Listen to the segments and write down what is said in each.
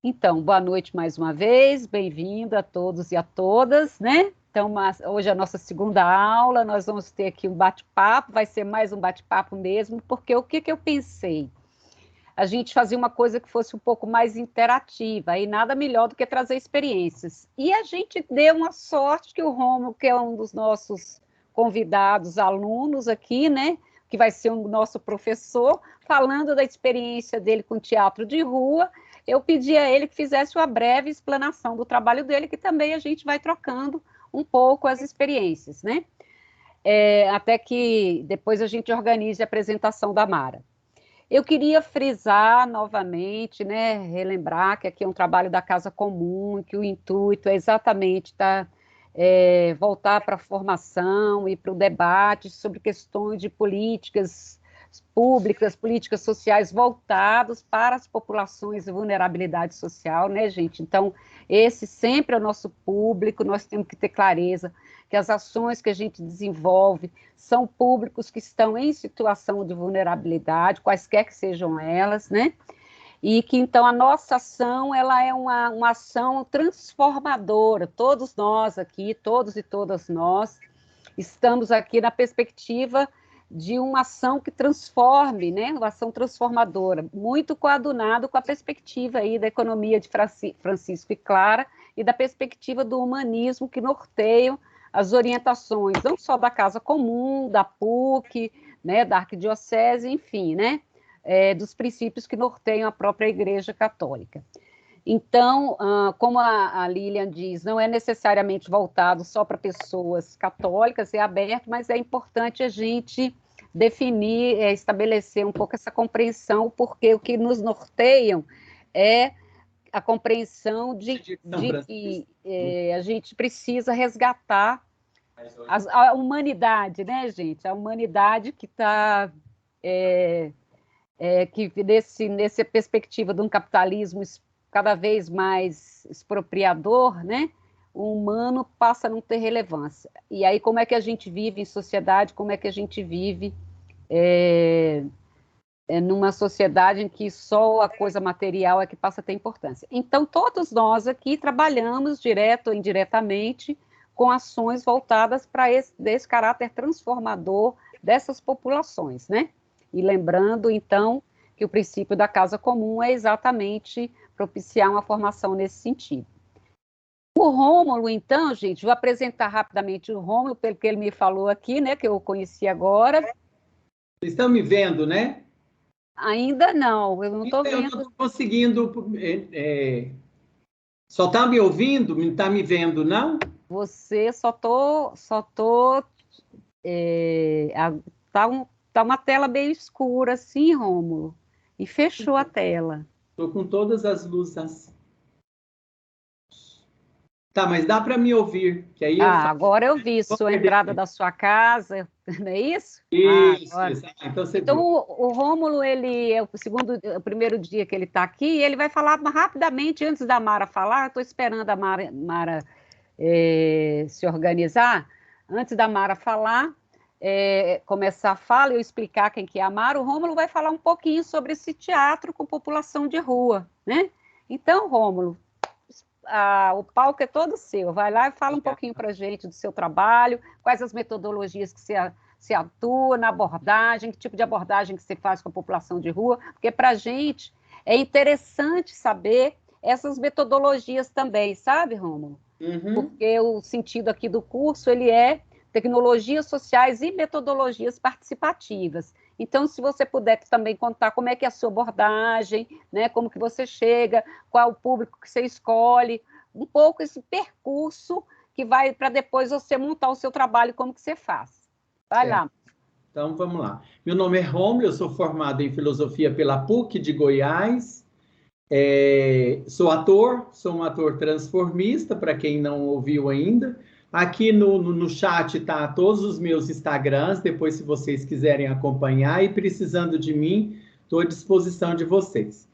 Então, boa noite mais uma vez, bem-vindo a todos e a todas, né? Então, hoje é a nossa segunda aula, nós vamos ter aqui um bate-papo, vai ser mais um bate-papo mesmo, porque o que que eu pensei? A gente fazia uma coisa que fosse um pouco mais interativa, e nada melhor do que trazer experiências. E a gente deu uma sorte que o Rômulo, que é um dos nossos convidados, alunos aqui, né? Que vai ser o nosso professor, falando da experiência dele com teatro de rua, eu pedi a ele que fizesse uma breve explanação do trabalho dele, que também a gente vai trocando um pouco as experiências, né? Até que depois a gente organize a apresentação da Mara. Eu queria frisar novamente, né, relembrar que aqui é um trabalho da Casa Comum, que o intuito é exatamente voltar para a formação e para o debate sobre questões de políticas públicas, políticas sociais voltadas para as populações de vulnerabilidade social, né, gente? Então, esse sempre é o nosso público, nós temos que ter clareza que as ações que a gente desenvolve são públicos que estão em situação de vulnerabilidade, quaisquer que sejam elas, né? E que então a nossa ação ela é uma ação transformadora. Todos nós aqui, todos e todas nós, estamos aqui na perspectiva de uma ação que transforme, né? Uma ação transformadora, muito coadunado com a perspectiva aí da economia de Francisco e Clara e da perspectiva do humanismo que norteiam as orientações, não só da Casa Comum, da PUC, né, da Arquidiocese, enfim, né, dos princípios que norteiam a própria Igreja Católica. Então, como a Lilian diz, não é necessariamente voltado só para pessoas católicas, é aberto, mas é importante a gente definir, estabelecer um pouco essa compreensão, porque o que nos norteiam é a compreensão de que a gente precisa resgatar a humanidade, né, gente? A humanidade que está que nessa perspectiva de um capitalismo cada vez mais expropriador, né, o humano passa a não ter relevância. E aí, como é que a gente vive em sociedade, como é que a gente vive numa sociedade em que só a coisa material é que passa a ter importância. Então, todos nós aqui trabalhamos, direto ou indiretamente, com ações voltadas para esse caráter transformador dessas populações, né? E lembrando, então, que o princípio da casa comum é exatamente propiciar uma formação nesse sentido. O Rômulo, então, gente, vou apresentar rapidamente o Rômulo, pelo que ele me falou aqui, né, que eu conheci agora. Vocês estão me vendo, né? Ainda não, eu não estou Eu não vendo. estou conseguindo. Só está me ouvindo? Não está me vendo, não? Você tá, tá uma tela meio escura, assim, Rômulo. E fechou a tela. Estou com todas as luzes. Tá, mas dá para me ouvir, que aí eu Ah, falo. agora eu vi Vou sua perder entrada tempo. da sua casa, não é isso? Ah, Isso, agora. isso. Então você Então, viu. o Rômulo, ele é o primeiro dia que ele está aqui, e ele vai falar rapidamente, antes da Mara falar, estou esperando a Mara se organizar. Antes da Mara falar, começar a fala, eu explicar quem que é a Mara, o Rômulo vai falar um pouquinho sobre esse teatro com população de rua, né? Então, Rômulo, o palco é todo seu. Vai lá e fala um pouquinho para a gente do seu trabalho, quais as metodologias que você atua na abordagem, que tipo de abordagem que você faz com a população de rua, porque para a gente é interessante saber essas metodologias também, sabe, Rômulo? Uhum. Porque o sentido aqui do curso ele é tecnologias sociais e metodologias participativas. Então, se você puder também contar como é que é a sua abordagem, né, como que você chega, qual o público que você escolhe, um pouco esse percurso que vai para depois você montar o seu trabalho, como que você faz. Vai Certo. lá. Então vamos lá. Meu nome é Rômulo, eu sou formado em filosofia pela PUC de Goiás. Sou um ator transformista, para quem não ouviu ainda. Aqui no chat está todos os meus Instagrams, depois se vocês quiserem acompanhar e precisando de mim, estou à disposição de vocês.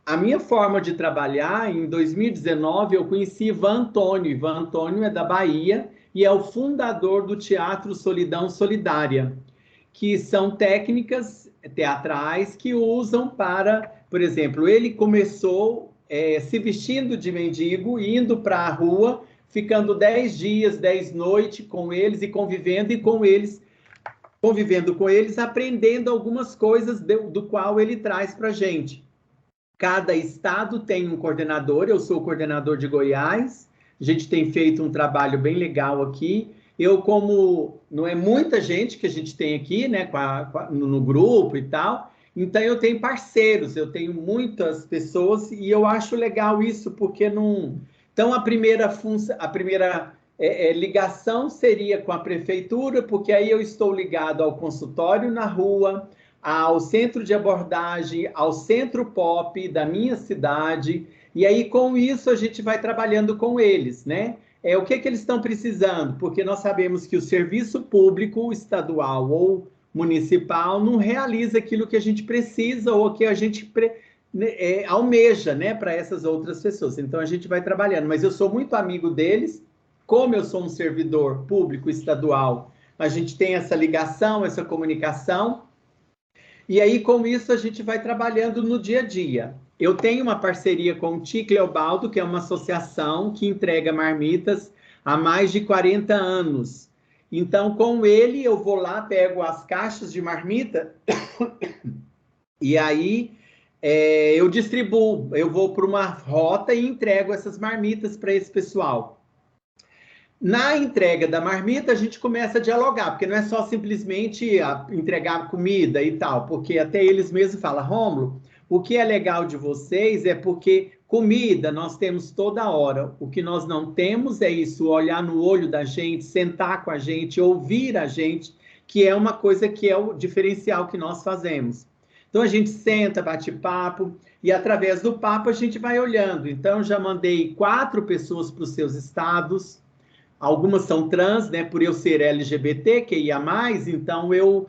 A minha forma de trabalhar, em 2019, eu conheci Ivan Antônio. Ivan Antônio é da Bahia e é o fundador do Teatro Solidão Solidária, que são técnicas teatrais que usam para, por exemplo, ele começou se vestindo de mendigo, indo para a rua, ficando 10 dias, 10 noites com eles e convivendo com eles, aprendendo algumas coisas do qual ele traz para a gente. Cada estado tem um coordenador, eu sou o coordenador de Goiás, a gente tem feito um trabalho bem legal aqui. Eu, como não é muita gente que a gente tem aqui, né, no grupo e tal, então eu tenho parceiros, eu tenho muitas pessoas e eu acho legal isso, porque não... Então, a primeira ligação seria com a prefeitura, porque aí eu estou ligado ao consultório na rua, ao centro de abordagem, ao centro pop da minha cidade, e aí com isso a gente vai trabalhando com eles, né? O que eles estão precisando? Porque nós sabemos que o serviço público estadual ou municipal não realiza aquilo que a gente precisa ou que a gente almeja, né, para essas outras pessoas. Então a gente vai trabalhando, mas eu sou muito amigo deles, como eu sou um servidor público estadual, a gente tem essa ligação, essa comunicação, e aí com isso a gente vai trabalhando no dia a dia. Eu tenho uma parceria com o Tique Leobaldo, que é uma associação que entrega marmitas há mais de 40 anos. Então, com ele, eu vou lá, pego as caixas de marmita e aí eu distribuo, eu vou para uma rota e entrego essas marmitas para esse pessoal. Na entrega da marmita, a gente começa a dialogar, porque não é só simplesmente entregar comida e tal, porque até eles mesmos falam, Rômulo, o que é legal de vocês é porque comida nós temos toda hora. O que nós não temos é isso, olhar no olho da gente, sentar com a gente, ouvir a gente, que é uma coisa que é o diferencial que nós fazemos. Então, a gente senta, bate papo, e através do papo a gente vai olhando. Então, já mandei 4 pessoas para os seus estados, algumas são trans, né, por eu ser LGBT, que ia mais, então eu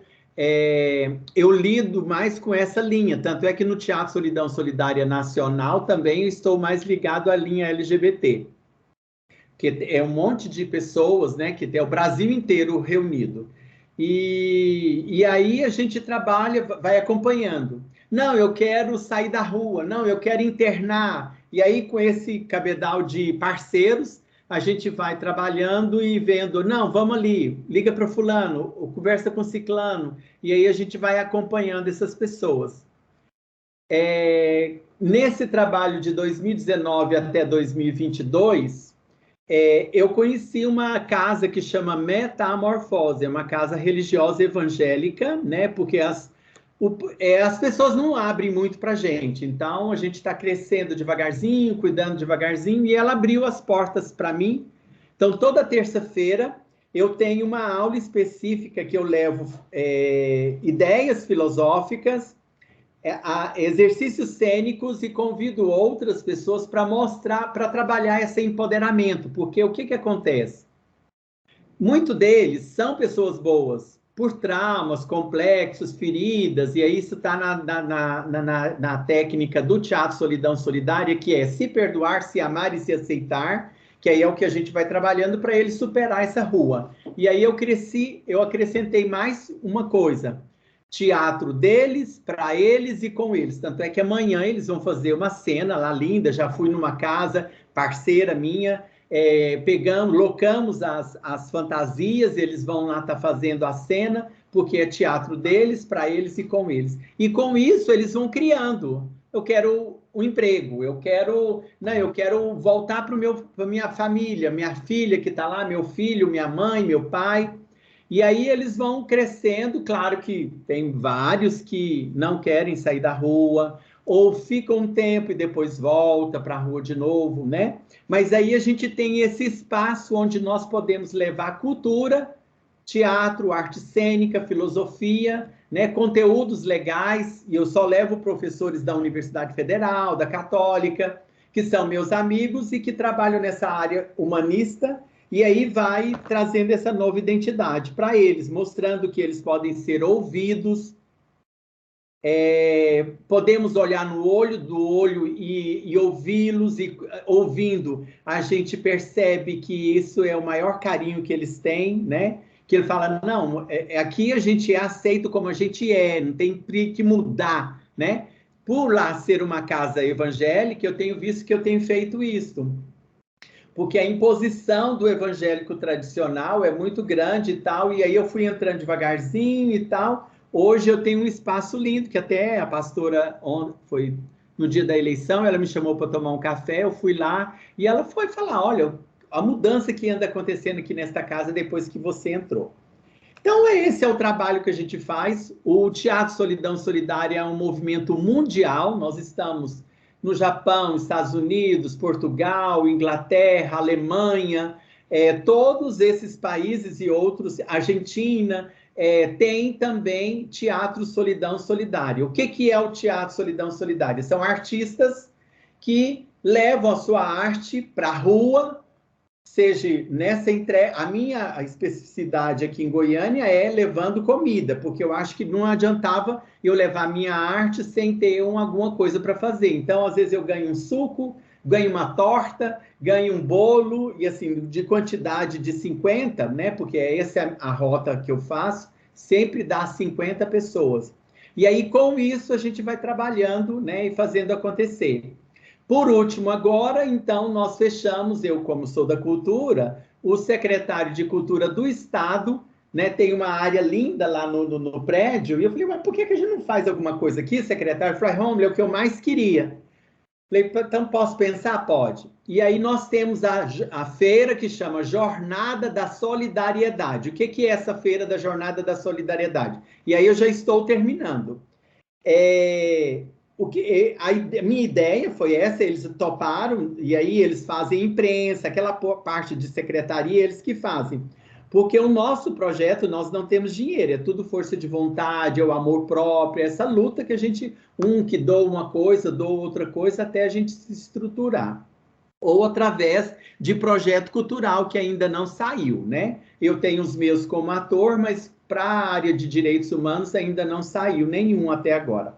lido mais com essa linha, tanto é que no Teatro Solidão Solidária Nacional também eu estou mais ligado à linha LGBT, que é um monte de pessoas, né, que tem o Brasil inteiro reunido. E aí a gente trabalha, vai acompanhando. Não, eu quero sair da rua, não, eu quero internar. E aí, com esse cabedal de parceiros, a gente vai trabalhando e vendo, não, vamos ali, liga para fulano, ou conversa com ciclano, e aí a gente vai acompanhando essas pessoas. Nesse trabalho de 2019 até 2022, eu conheci uma casa que chama Metamorfose, é uma casa religiosa evangélica, né? Porque as pessoas não abrem muito para a gente, então a gente está crescendo devagarzinho, cuidando devagarzinho, e ela abriu as portas para mim. Então, toda terça-feira eu tenho uma aula específica que eu levo ideias filosóficas, exercícios cênicos e convido outras pessoas para mostrar, para trabalhar esse empoderamento, porque o que acontece? Muitos deles são pessoas boas, por traumas, complexos, feridas, e aí isso está na técnica do Teatro Solidão Solidária, que é se perdoar, se amar e se aceitar, que aí é o que a gente vai trabalhando para eles superar essa rua. E aí eu acrescentei mais uma coisa, teatro deles, para eles e com eles. Tanto é que amanhã eles vão fazer uma cena lá linda, já fui numa casa, parceira minha, locamos as fantasias, eles vão lá estar fazendo a cena, porque é teatro deles, para eles e com eles. E com isso eles vão criando. Eu quero um emprego, eu quero voltar para minha família, minha filha que está lá, meu filho, minha mãe, meu pai. E aí eles vão crescendo, claro que tem vários que não querem sair da rua, ou ficam um tempo e depois volta para a rua de novo, né? Mas aí a gente tem esse espaço onde nós podemos levar cultura, teatro, arte cênica, filosofia, né? Conteúdos legais, e eu só levo professores da Universidade Federal, da Católica, que são meus amigos e que trabalham nessa área humanista, e aí vai trazendo essa nova identidade para eles, mostrando que eles podem ser ouvidos, podemos olhar no olho do olho e ouvi-los, e ouvindo a gente percebe que isso é o maior carinho que eles têm, né? que ele fala, não, aqui a gente é aceito como a gente é, não tem que mudar, né? Por lá ser uma casa evangélica, eu tenho visto que eu tenho feito isso. Porque a imposição do evangélico tradicional é muito grande e tal, e aí eu fui entrando devagarzinho e tal. Hoje eu tenho um espaço lindo, que até a pastora, foi no dia da eleição, ela me chamou para tomar um café, eu fui lá, e ela foi falar, olha, a mudança que anda acontecendo aqui nesta casa depois que você entrou. Então, esse é o trabalho que a gente faz. O Teatro Solidão Solidária é um movimento mundial. Nós estamos no Japão, Estados Unidos, Portugal, Inglaterra, Alemanha, todos esses países e outros, Argentina, tem também Teatro Solidão Solidária. O que é o Teatro Solidão Solidária? São artistas que levam a sua arte para a rua, seja nessa entrega. A minha especificidade aqui em Goiânia é levando comida, porque eu acho que não adiantava eu levar a minha arte sem ter alguma coisa para fazer. Então, às vezes eu ganho um suco, ganho uma torta, ganho um bolo, e assim, de quantidade de 50, né? Porque essa é a rota que eu faço, sempre dá 50 pessoas. E aí, com isso, a gente vai trabalhando, né, e fazendo acontecer. Por último, agora, então, nós fechamos, eu como sou da cultura, o secretário de Cultura do Estado, né, tem uma área linda lá no prédio, e eu falei, mas por que a gente não faz alguma coisa aqui, secretário? Eu falei, Romulo, é o que eu mais queria. Falei, então posso pensar? Pode. E aí nós temos a feira que chama Jornada da Solidariedade. O que é essa feira da Jornada da Solidariedade? E aí eu já estou terminando. A minha ideia foi essa, eles toparam, e aí eles fazem imprensa, aquela parte de secretaria, eles que fazem. Porque o nosso projeto, nós não temos dinheiro, é tudo força de vontade, é o amor próprio, essa luta que a gente, que doa uma coisa, doa outra coisa, até a gente se estruturar. Ou através de projeto cultural que ainda não saiu, né? Eu tenho os meus como ator, mas para a área de direitos humanos ainda não saiu nenhum até agora.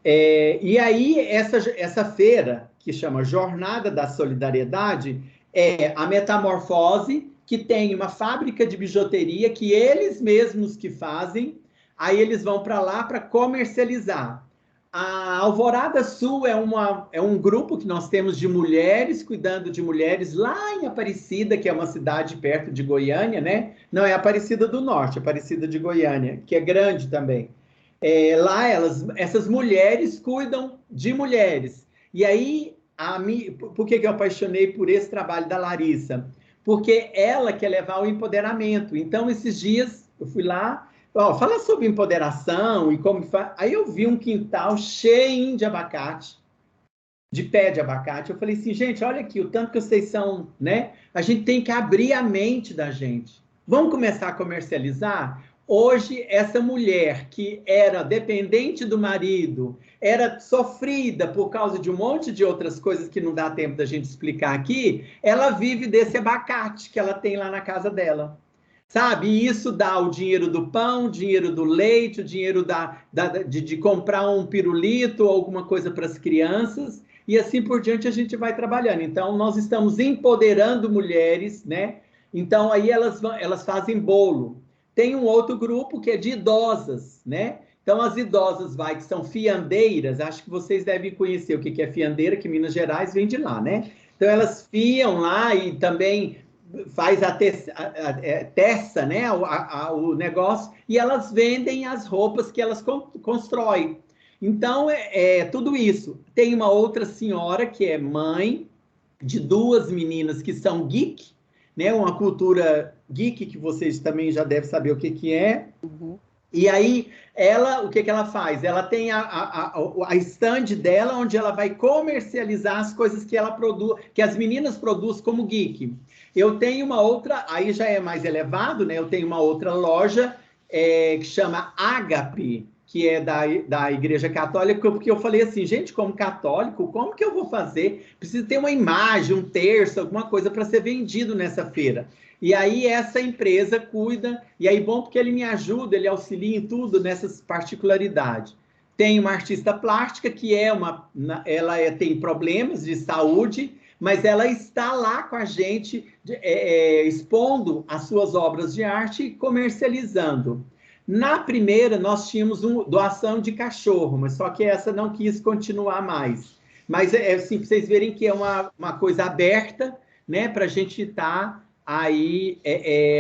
E aí, essa feira, que chama Jornada da Solidariedade, é a Metamorfose, que tem uma fábrica de bijuteria que eles mesmos que fazem, aí eles vão para lá para comercializar. A Alvorada Sul é um grupo que nós temos de mulheres, cuidando de mulheres lá em Aparecida, que é uma cidade perto de Goiânia, né? Não é Aparecida do Norte, é Aparecida de Goiânia, que é grande também. Lá essas mulheres cuidam de mulheres. E aí, por que eu apaixonei por esse trabalho da Larissa? Porque ela quer levar o empoderamento. Então, esses dias, eu fui lá, fala sobre empoderação e como faz. Aí eu vi um quintal cheio de abacate, de pé de abacate. Eu falei assim, gente, olha aqui, o tanto que vocês são, né? A gente tem que abrir a mente da gente. Vamos começar a comercializar? Hoje, essa mulher que era dependente do marido, era sofrida por causa de um monte de outras coisas que não dá tempo da gente explicar aqui, ela vive desse abacate que ela tem lá na casa dela. Sabe? E isso dá o dinheiro do pão, o dinheiro do leite, o dinheiro de comprar um pirulito ou alguma coisa para as crianças, e assim por diante a gente vai trabalhando. Então, nós estamos empoderando mulheres, né? Então, aí elas fazem bolo. Tem um outro grupo que é de idosas, né? Então, as idosas que são fiandeiras, acho que vocês devem conhecer o que é fiandeira, que Minas Gerais vem de lá, né? Então, elas fiam lá e também faz a teça, né? O negócio, e elas vendem as roupas que elas constroem. Então, tudo isso. Tem uma outra senhora que é mãe de duas meninas que são geek, né? Uma cultura geek que vocês também já devem saber o que é. Uhum. E aí, o que ela faz? Ela tem a stand dela, onde ela vai comercializar as coisas que ela produz, que as meninas produzem como geek. Eu tenho uma outra, aí já é mais elevado, né? Eu tenho uma outra loja que chama Ágape, que é da Igreja Católica, porque eu falei assim, gente, como católico, como que eu vou fazer? Preciso ter uma imagem, um terço, alguma coisa para ser vendido nessa feira. E aí essa empresa cuida, e aí bom porque ele me ajuda, ele auxilia em tudo nessas particularidades. Tem uma artista plástica que ela tem problemas de saúde, mas ela está lá com a gente, expondo as suas obras de arte e comercializando. Na primeira, nós tínhamos doação de cachorro, mas só que essa não quis continuar mais. Mas assim, para vocês verem que é uma coisa aberta, né, para a gente estar aí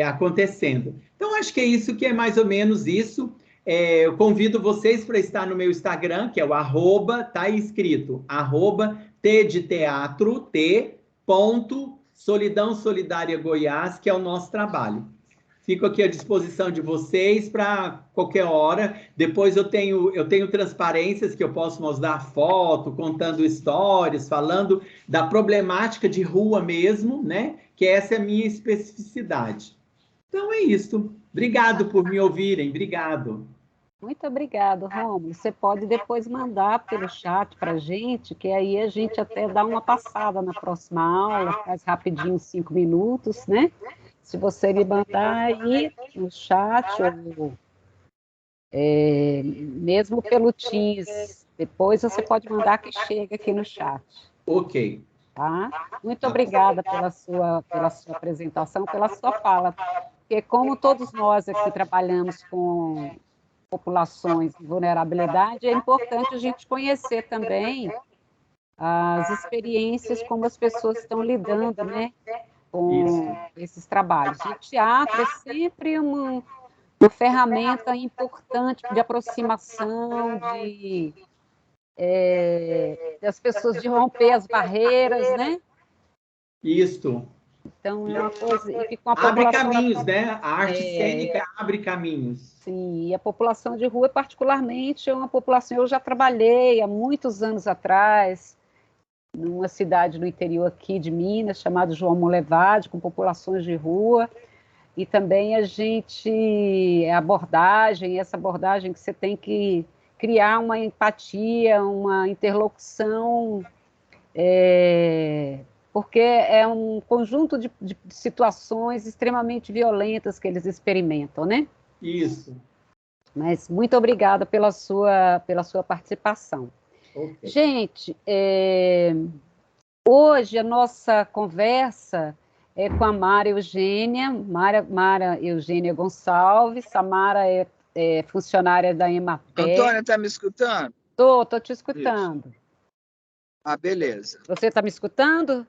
acontecendo. Então, acho que é isso, que é mais ou menos isso. Eu convido vocês para estar no meu Instagram, que é o arroba, tá aí escrito, arroba T de teatro, T, ponto, Solidão Solidária Goiás, que é o nosso trabalho. Fico aqui à disposição de vocês para qualquer hora. Depois eu tenho transparências que eu posso mostrar foto, contando histórias, falando da problemática de rua mesmo, né? Que essa é a minha especificidade. Então é isso. Obrigado por me ouvirem. Obrigado. Muito obrigado, Rômulo. Você pode depois mandar pelo chat para a gente, que aí a gente até dá uma passada na próxima aula, faz rapidinho, 5 minutos, né? Se você me mandar aí no chat, ou mesmo pelo Teams, depois você pode mandar que chega aqui no chat. Ok. Tá? Muito obrigada pela sua apresentação, pela sua fala, porque como todos nós aqui trabalhamos com populações de vulnerabilidade, é importante a gente conhecer também as experiências, como as pessoas estão lidando, né, com esses trabalhos. O teatro é sempre uma ferramenta importante de aproximação, das pessoas de romper as barreiras, né? Isso. Então, é uma coisa. E com a abre população. Caminhos, né? A arte cênica abre caminhos. Sim, e a população de rua, particularmente, é uma população. Eu já trabalhei há muitos anos atrás, numa cidade no interior aqui de Minas, chamada João Molevade, com populações de rua. E também essa abordagem que você tem que criar uma empatia, uma interlocução, porque é um conjunto de situações extremamente violentas que eles experimentam, né? Isso. Mas muito obrigada pela sua participação. Okay. Gente, hoje a nossa conversa é com a Mara Eugênia, Mara Eugênia Gonçalves. A Mara é funcionária da Emater. Antônia, está me escutando? Estou te escutando. Isso. Ah, beleza. Você está me escutando?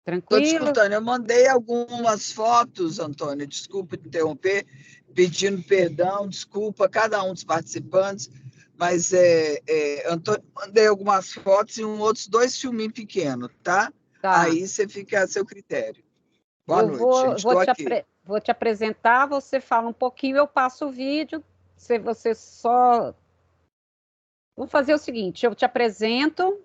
Tranquilo? Estou te escutando. Eu mandei algumas fotos, Antônia, desculpa interromper, pedindo perdão, desculpa a cada um dos participantes, mas Antônia, mandei algumas fotos e outros 2 filminhos pequenos, tá? Aí você fica a seu critério. Boa noite, gente. Estou aqui. Vou te apresentar, você fala um pouquinho, eu passo o vídeo, você só... Vou fazer o seguinte, eu te apresento,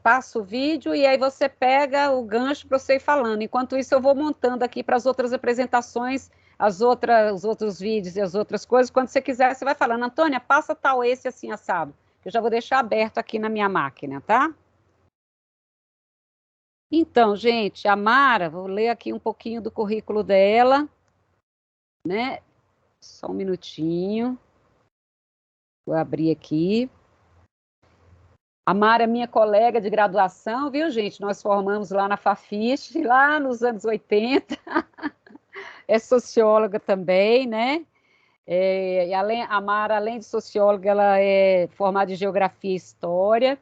passo o vídeo e aí você pega o gancho para você ir falando. Enquanto isso, eu vou montando aqui para as outras apresentações, os outros vídeos e as outras coisas. Quando você quiser, você vai falando, Antônia, passa tal esse assim, assado. Eu já vou deixar aberto aqui na minha máquina, tá? Então, gente, a Mara, vou ler aqui um pouquinho do currículo dela, né? Só um minutinho. Vou abrir aqui. A Mara é minha colega de graduação, viu, gente? Nós formamos lá na Fafiche, lá nos anos 80. É socióloga também, né? A Mara, além de socióloga, ela é formada em Geografia e História.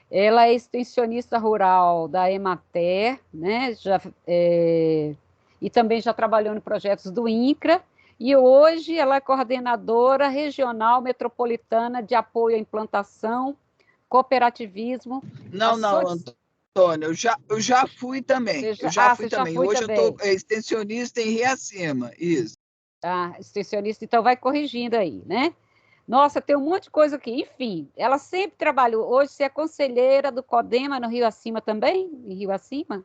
Ela é extensionista rural da Emater, né? E também já trabalhou em projetos do INCRA. E hoje ela é coordenadora regional metropolitana de apoio à implantação, cooperativismo. Não, Antônio, eu já fui também. Eu já fui também. Hoje eu estou extensionista em Riacima, isso. Extensionista, então vai corrigindo aí, né? Nossa, tem um monte de coisa aqui. Enfim, ela sempre trabalhou. Hoje você é conselheira do CODEMA no Rio Acima também? Em Rio Acima?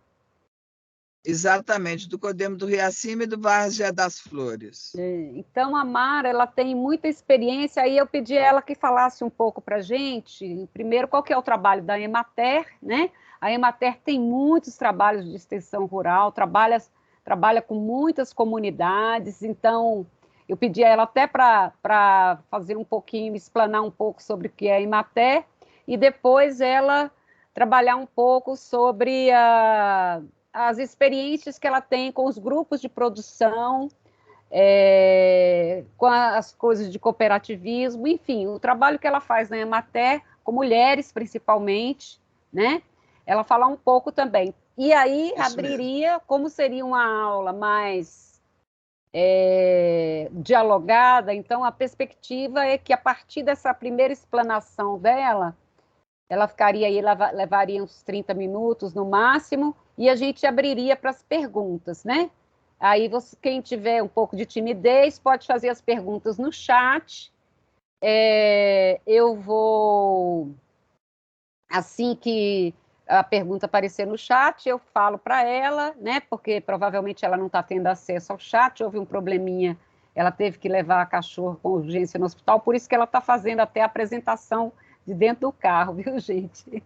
Exatamente, do CODEMA do Rio Acima e do Várzea das Flores. Então, a Mara, ela tem muita experiência. Aí eu pedi a ela que falasse um pouco para a gente. Primeiro, qual que é o trabalho da Emater, né? A Emater tem muitos trabalhos de extensão rural, trabalha com muitas comunidades. Então, eu pedi a ela até para fazer um pouquinho, explanar um pouco sobre o que é a Emater, e depois ela trabalhar um pouco sobre as experiências que ela tem com os grupos de produção, com as coisas de cooperativismo, enfim, o trabalho que ela faz na Emater, com mulheres principalmente, né? Ela falar um pouco também. E aí Isso abriria, mesmo. Como seria uma aula mais dialogada, então a perspectiva é que a partir dessa primeira explanação dela, ela ficaria aí, levaria uns 30 minutos no máximo, e a gente abriria para as perguntas, né? Aí, quem tiver um pouco de timidez, pode fazer as perguntas no chat. Eu vou, assim que a pergunta aparecer no chat, eu falo para ela, né? Porque provavelmente ela não está tendo acesso ao chat, houve um probleminha, ela teve que levar a cachorro com urgência no hospital, por isso que ela está fazendo até a apresentação de dentro do carro, viu, gente?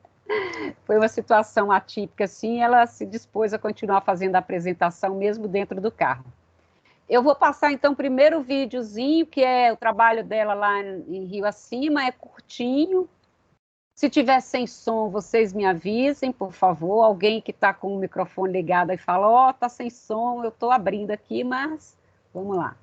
Foi uma situação atípica, assim, ela se dispôs a continuar fazendo a apresentação mesmo dentro do carro. Eu vou passar, então, o primeiro videozinho, que é o trabalho dela lá em Rio Acima, é curtinho. Se tiver sem som, vocês me avisem, por favor. Alguém que está com o microfone ligado e fala, ó, tá sem som, eu estou abrindo aqui, mas vamos lá.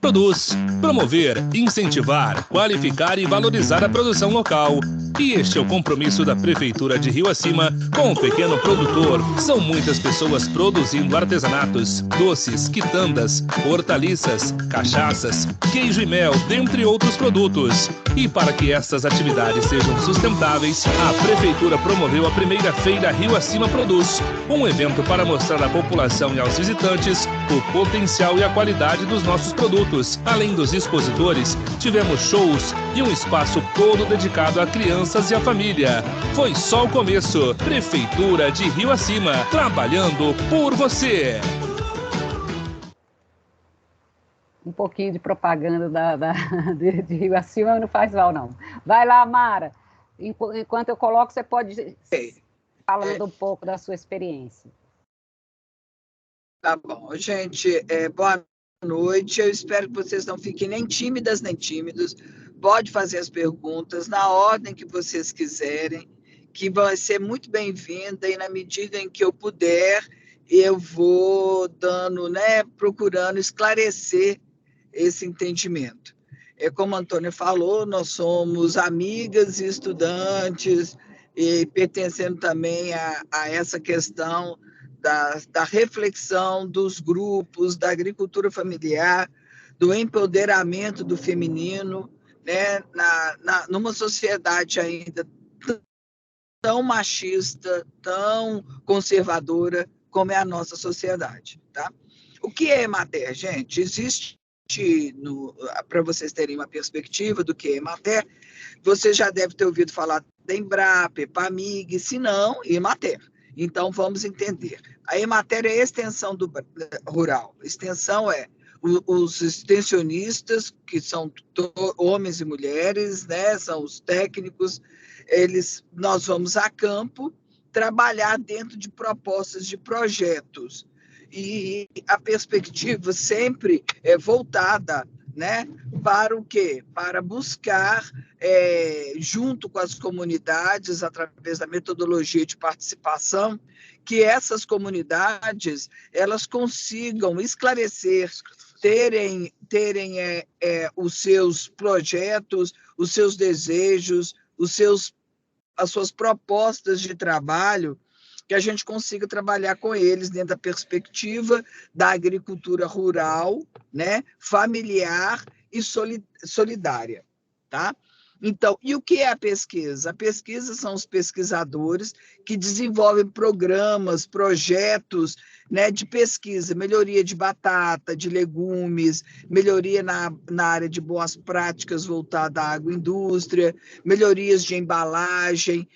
Produz, promover, incentivar, qualificar e valorizar a produção local. E este é o compromisso da Prefeitura de Rio Acima com o pequeno produtor. São muitas pessoas produzindo artesanatos, doces, quitandas, hortaliças, cachaças, queijo e mel, dentre outros produtos. E para que estas atividades sejam sustentáveis, a Prefeitura promoveu a primeira Feira Rio Acima Produz, um evento para mostrar à população e aos visitantes o potencial e a qualidade dos nossos produtos. Além dos expositores, tivemos shows e um espaço todo dedicado a crianças e a família. Foi só o começo. Prefeitura de Rio Acima, trabalhando por você. Um pouquinho de propaganda de Rio Acima não faz mal, não. Vai lá, Mara. Enquanto eu coloco, você pode ir falando um pouco da sua experiência. Tá bom. Gente, boa noite. Eu espero que vocês não fiquem nem tímidas nem tímidos. Pode fazer as perguntas na ordem que vocês quiserem, que vai ser muito bem-vinda, e na medida em que eu puder, eu vou dando, né, procurando esclarecer esse entendimento. Como a Antônia falou, nós somos amigas e estudantes, e pertencendo também a essa questão da reflexão dos grupos, da agricultura familiar, do empoderamento do feminino, né, numa sociedade ainda tão machista, tão conservadora como é a nossa sociedade. Tá? O que é Emater, gente? Existe, para vocês terem uma perspectiva do que é Emater, você já deve ter ouvido falar da Embrapa, EPAMIG, se não, Emater. Então, vamos entender. A Emater é a extensão do rural. Extensão é os extensionistas, que são homens e mulheres, né, são os técnicos, nós vamos a campo trabalhar dentro de propostas de projetos. E a perspectiva sempre é voltada, né, para o quê? Para buscar, junto com as comunidades, através da metodologia de participação, que essas comunidades elas consigam esclarecer, terem os seus projetos, os seus desejos, as suas propostas de trabalho, que a gente consiga trabalhar com eles dentro da perspectiva da agricultura rural, né, familiar e solidária, tá? Então, e o que é a pesquisa? A pesquisa são os pesquisadores que desenvolvem programas, projetos, né, de pesquisa, melhoria de batata, de legumes, melhoria na área de boas práticas voltada à agroindústria, melhorias de embalagem,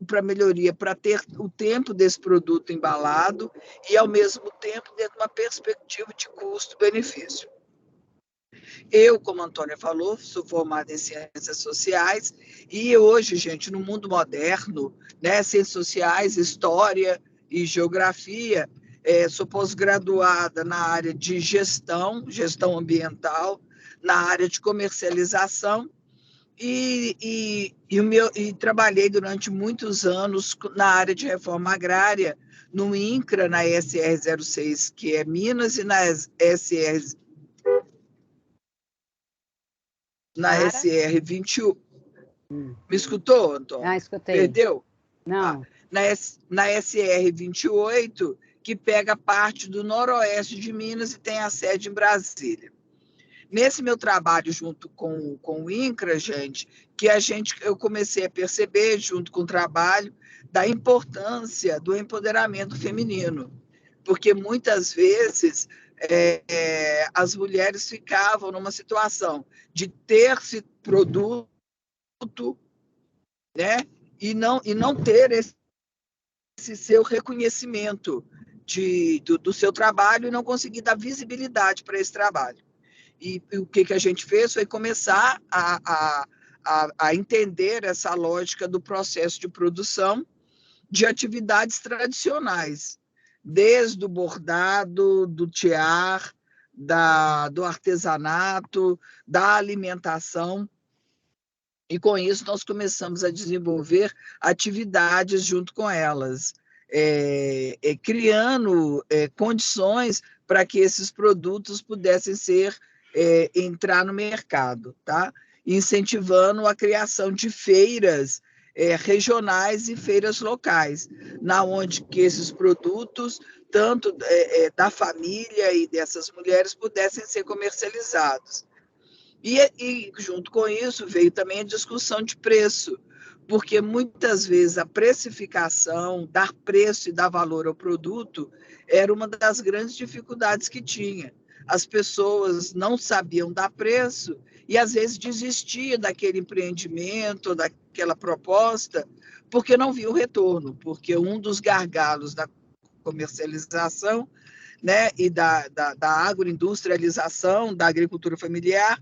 para melhoria, para ter o tempo desse produto embalado e, ao mesmo tempo, dentro de uma perspectiva de custo-benefício. Eu, como a Antônia falou, sou formada em Ciências Sociais e hoje, gente, no mundo moderno, né, Ciências Sociais, História e Geografia, sou pós-graduada na área de gestão ambiental, na área de comercialização E trabalhei durante muitos anos na área de reforma agrária, no INCRA, na SR06, que é Minas, e na SR21. Me escutou, Antônio? Escutei. Perdeu? Não. Na SR28, que pega parte do noroeste de Minas e tem a sede em Brasília. Nesse meu trabalho junto com o INCRA, gente, eu comecei a perceber, junto com o trabalho, da importância do empoderamento feminino. Porque muitas vezes as mulheres ficavam numa situação de ter esse produto, né, e não ter esse seu reconhecimento do seu trabalho e não conseguir dar visibilidade para esse trabalho. E o que a gente fez foi começar a entender essa lógica do processo de produção de atividades tradicionais, desde o bordado, do tear, do artesanato, da alimentação. E com isso nós começamos a desenvolver atividades junto com elas, criando condições para que esses produtos pudessem entrar no mercado, tá? Incentivando a criação de feiras regionais e feiras locais, na onde que esses produtos, tanto da família e dessas mulheres, pudessem ser comercializados. E junto com isso veio também a discussão de preço, porque muitas vezes a precificação, dar preço e dar valor ao produto, era uma das grandes dificuldades que tinha. As pessoas não sabiam dar preço e às vezes desistiam daquele empreendimento, daquela proposta, porque não viam o retorno, porque um dos gargalos da comercialização, né, e da agroindustrialização, da agricultura familiar,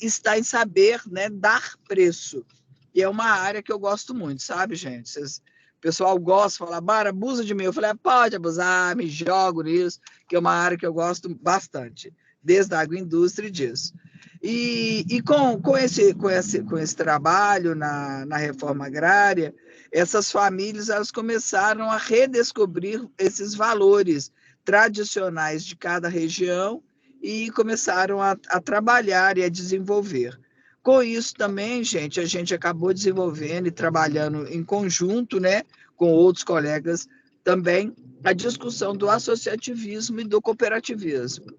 está em saber, né, dar preço. E é uma área que eu gosto muito, sabe, gente? O pessoal gosta de falar, Mara, abusa de mim. Eu falei, pode abusar, me jogo nisso, que é uma área que eu gosto bastante, desde a agroindústria disso. E com esse trabalho na reforma agrária, essas famílias elas começaram a redescobrir esses valores tradicionais de cada região e começaram a trabalhar e a desenvolver. Com isso também, gente, a gente acabou desenvolvendo e trabalhando em conjunto, né, com outros colegas também, a discussão do associativismo e do cooperativismo.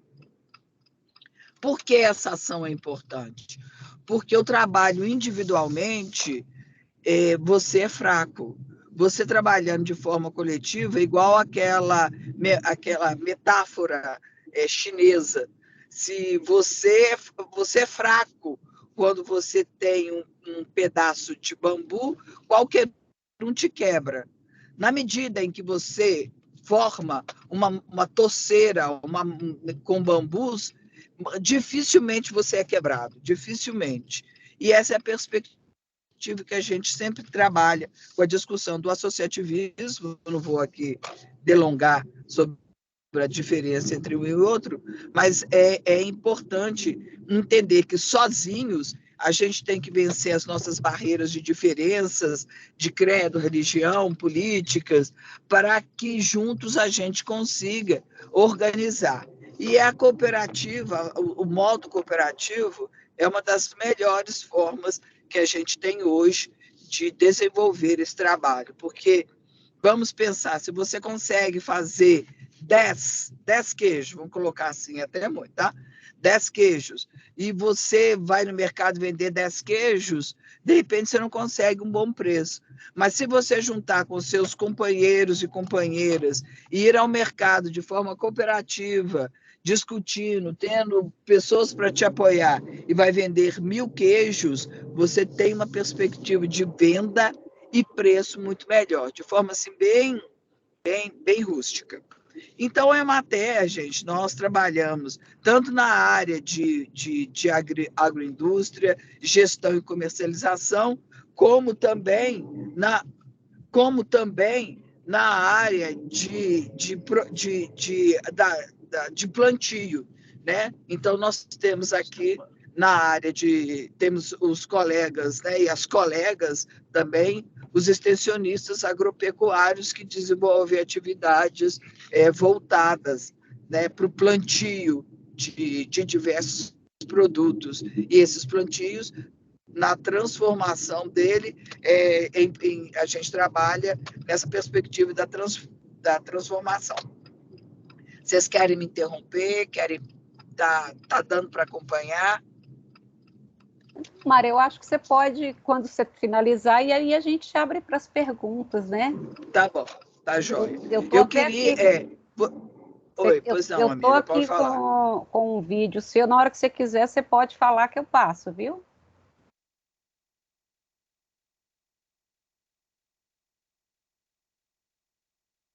Por que essa ação é importante? Porque eu trabalho individualmente, você é fraco. Você trabalhando de forma coletiva é igual aquela metáfora chinesa. Se você é fraco quando você tem um pedaço de bambu, qualquer um te quebra. Na medida em que você forma uma toceira com bambus, dificilmente você é quebrado, dificilmente. E essa é a perspectiva que a gente sempre trabalha com a discussão do associativismo. Eu não vou aqui delongar sobre a diferença entre um e o outro, mas é importante entender que sozinhos a gente tem que vencer as nossas barreiras de diferenças, de credo, religião, políticas, para que juntos a gente consiga organizar. E a cooperativa, o modo cooperativo, é uma das melhores formas que a gente tem hoje de desenvolver esse trabalho, porque vamos pensar, se você consegue fazer 10 queijos, vamos colocar assim, até muito, tá? 10 queijos, e você vai no mercado vender 10 queijos, de repente você não consegue um bom preço. Mas se você juntar com seus companheiros e companheiras e ir ao mercado de forma cooperativa, discutindo, tendo pessoas para te apoiar e vai vender 1000 queijos, você tem uma perspectiva de venda e preço muito melhor, de forma assim bem rústica. Então, a Emater, gente, nós trabalhamos tanto na área de agroindústria, gestão e comercialização, como também na área de plantio, né? Então, nós temos aqui na área de... Temos os colegas, né, e as colegas também, os extensionistas agropecuários que desenvolvem atividades voltadas, né, para o plantio de diversos produtos. E esses plantios, na transformação dele, a gente trabalha nessa perspectiva da transformação. Vocês querem me interromper? Tá dando para acompanhar? Mara, eu acho que você pode, quando você finalizar, e aí a gente abre para as perguntas, né? Tá bom, tá jóia. Eu queria... Oi, pois não, amiga, eu estou aqui pode falar. com um vídeo seu, na hora que você quiser, você pode falar que eu passo, viu?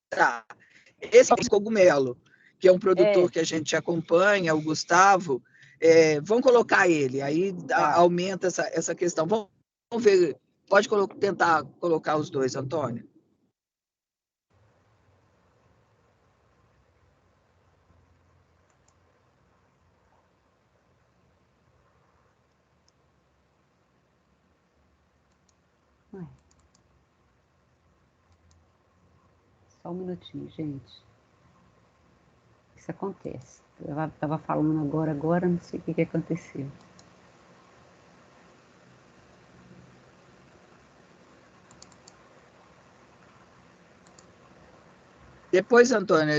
Tá. Esse cogumelo, que é um produtor que a gente acompanha, o Gustavo, vamos colocar ele, aí aumenta essa questão. Vamos ver, pode tentar colocar os dois, Antônio. Só um minutinho, gente. Isso acontece. Eu estava falando agora, não sei o que aconteceu. Depois, Antônia,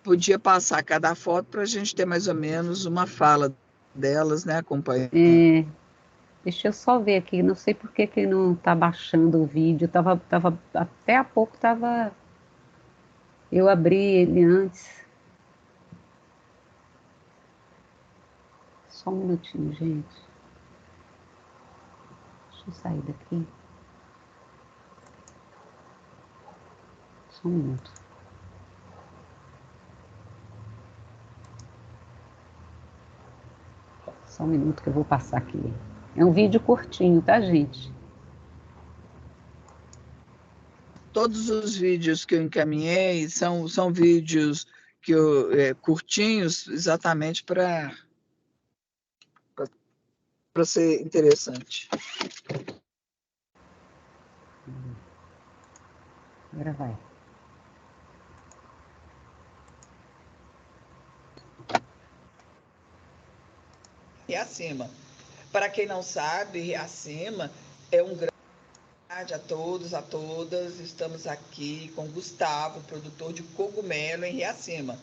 podia passar cada foto para a gente ter mais ou menos uma fala delas, né, acompanhando. Deixa eu só ver aqui, não sei por que não está baixando o vídeo. Até há pouco eu abri ele antes. Só um minutinho, gente. Deixa eu sair daqui. Só um minuto. Só um minuto que eu vou passar aqui. É um vídeo curtinho, tá, gente? Todos os vídeos que eu encaminhei são vídeos curtinhos, exatamente para ser interessante. Agora vai. Riacima. Para quem não sabe, Riacima é um grande... a todos, a todas. Estamos aqui com Gustavo, produtor de cogumelo em Riacima.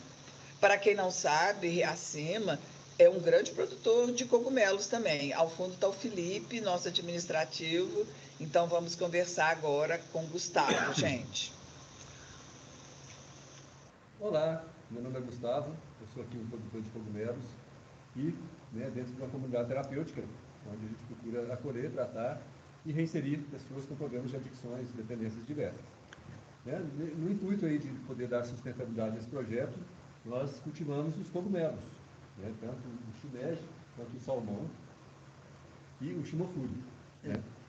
Para quem não sabe, Riacima é um grande produtor de cogumelos também. Ao fundo está o Felipe, nosso administrativo. Então vamos conversar agora com Gustavo, gente. Olá, meu nome é Gustavo, eu sou aqui um produtor de cogumelos e dentro de uma comunidade terapêutica, onde a gente procura acolher, tratar e reinserir pessoas com problemas de adicções e dependências diversas. No intuito aí de poder dar sustentabilidade a esse projeto, nós cultivamos os cogumelos, tanto o shimeji quanto o salmão e o shimofuri.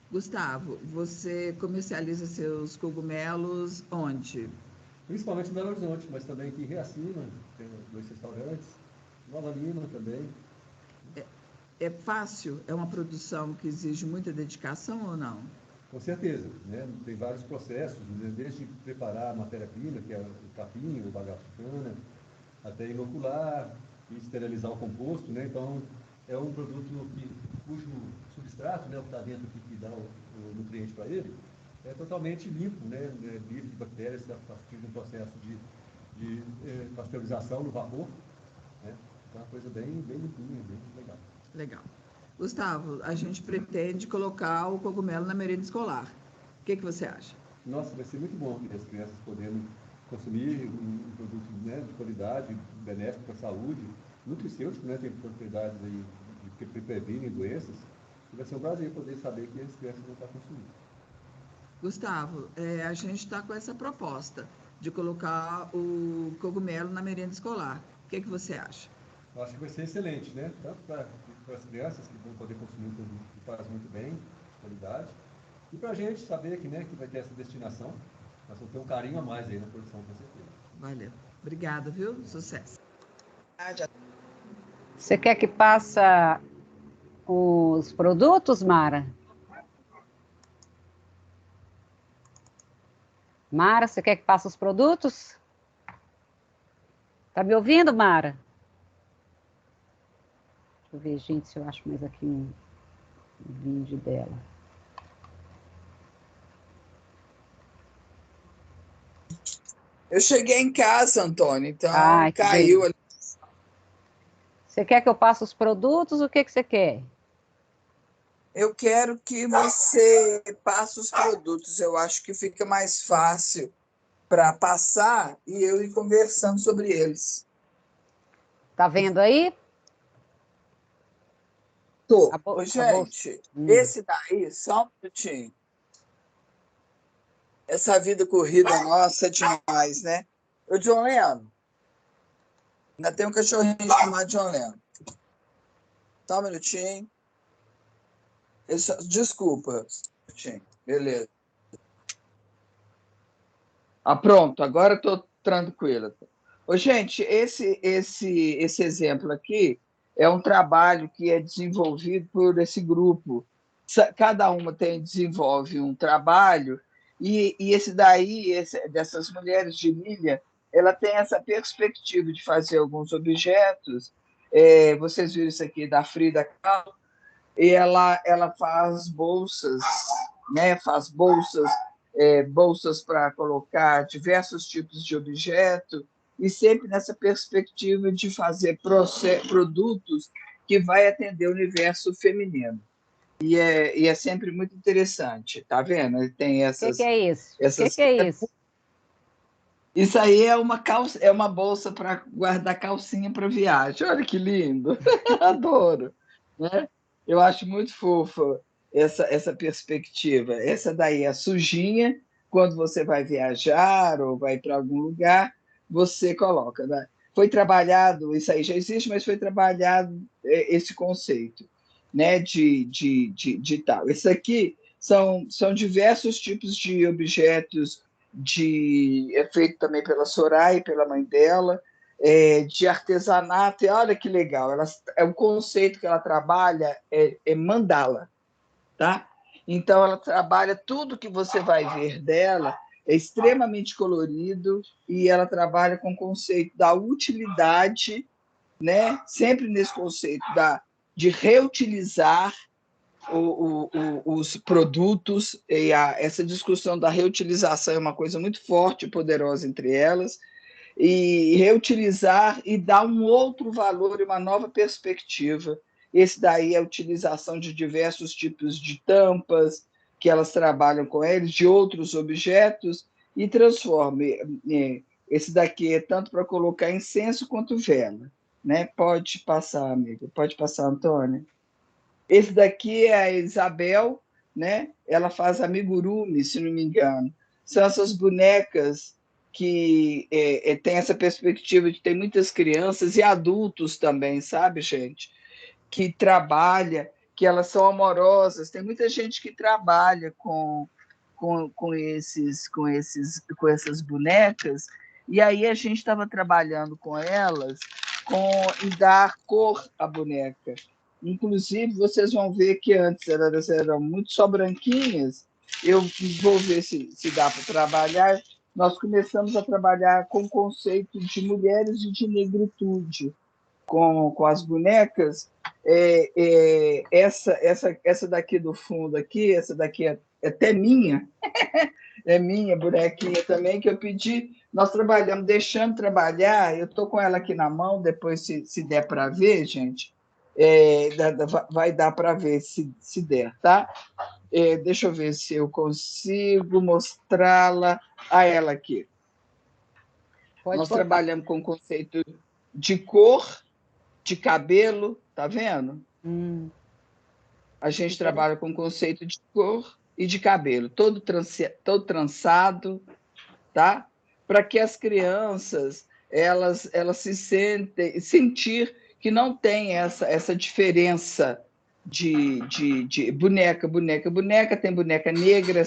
Gustavo, você comercializa seus cogumelos onde? Principalmente em Belo Horizonte, mas também aqui em Riacima, tem 2 restaurantes, Nova Lima também. É fácil? É uma produção que exige muita dedicação ou não? Com certeza, tem vários processos, desde preparar a matéria-prima, que é o capim, o bagaço de cana, até inocular e esterilizar o composto, Então, é um produto cujo substrato, o que está dentro aqui, que dá o nutriente para ele, é totalmente limpo, livre de bactérias, a partir de um processo de pasteurização no vapor, Então, é uma coisa bem limpinha, bem legal. Legal. Gustavo, a gente pretende colocar o cogumelo na merenda escolar. O que você acha? Nossa, vai ser muito bom as crianças podendo consumir um produto de qualidade, benéfico para a saúde, nutricêutico, tem propriedades aí que previnem doenças. E vai ser um prazer poder saber que as crianças vão estar consumindo. Gustavo, a gente está com essa proposta de colocar o cogumelo na merenda escolar. O que você acha? Eu acho que vai ser excelente, Tanto para as crianças que vão poder consumir um produto que faz muito bem, qualidade, e para a gente saber que vai ter essa destinação, nós vamos ter um carinho a mais aí na produção, com certeza. Valeu. Obrigada, viu? Sucesso. Você quer que passe os produtos, Mara? Mara, você quer que passe os produtos? Tá me ouvindo, Mara? Deixa eu ver, gente, se eu acho mais aqui um vídeo dela. Eu cheguei em casa, Antônio, então Ai, que caiu delícia. ali. Você quer que eu passe os produtos? O que você quer? Eu quero que você passe os produtos. Eu acho que fica mais fácil para passar e eu ir conversando sobre eles. Tá vendo aí? Tô. Ô, Gente, esse daí, só um minutinho. Essa vida corrida nossa é demais, né? Ô, John Lennon, ainda tem um cachorrinho chamado John Lennon. Só um minutinho. Desculpa. Beleza. Pronto, agora estou tranquila. Ô, gente, esse exemplo aqui é um trabalho que é desenvolvido por esse grupo. Cada uma desenvolve um trabalho, e esse daí, dessas mulheres de Lília, ela tem essa perspectiva de fazer alguns objetos. Vocês viram isso aqui da Frida Kahlo, e ela faz bolsas, né? Faz bolsas para colocar diversos tipos de objeto, e sempre nessa perspectiva de fazer produtos que vai atender o universo feminino. E é sempre muito interessante, tá vendo? Ele tem essas... O que é isso? O que é isso? Isso aí é uma bolsa para guardar calcinha para viagem. Olha que lindo! Adoro, né? Eu acho muito fofa essa perspectiva. Essa daí é a sujinha, quando você vai viajar ou vai para algum lugar, você coloca, né? Foi trabalhado, isso aí já existe, mas foi trabalhado esse conceito, né, de tal. Esse aqui são diversos tipos de objetos, é feito também pela Soraya, pela mãe dela, de artesanato, e olha que legal, o conceito que ela trabalha é mandala, tá? Então, ela trabalha tudo que você vai ver dela, é extremamente colorido, e ela trabalha com o conceito da utilidade, né? Sempre nesse conceito de reutilizar os produtos, e essa discussão da reutilização é uma coisa muito forte e poderosa entre elas, e reutilizar e dar um outro valor e uma nova perspectiva. Esse daí é a utilização de diversos tipos de tampas, que elas trabalham com eles, de outros objetos, e transforma. Esse daqui é tanto para colocar incenso quanto vela, né? Pode passar, amiga. Pode passar, Antônia. Esse daqui é a Isabel, né? Ela faz amigurumi, se não me engano. São essas bonecas que tem essa perspectiva de ter muitas crianças e adultos também, sabe, gente? Que trabalha, que elas são amorosas. Tem muita gente que trabalha com essas bonecas, e aí a gente estava trabalhando com elas em dar cor à boneca. Inclusive, vocês vão ver que antes elas eram muito só branquinhas. Eu vou ver se dá para trabalhar. Nós começamos a trabalhar com o conceito de mulheres e de negritude, com as bonecas. Essa daqui do fundo aqui, essa daqui é até minha, é minha bonequinha também, que eu pedi. Nós trabalhamos, deixando trabalhar, eu estou com ela aqui na mão, depois, se der para ver, gente, vai dar para ver se der, tá? Deixa eu ver se eu consigo mostrá-la a ela aqui. Nós trabalhamos com o conceito de cor, de cabelo, tá vendo? A gente trabalha com o conceito de cor e de cabelo, todo trançado, tá? Para que as crianças elas se sentir que não tem essa diferença de boneca, tem boneca negra,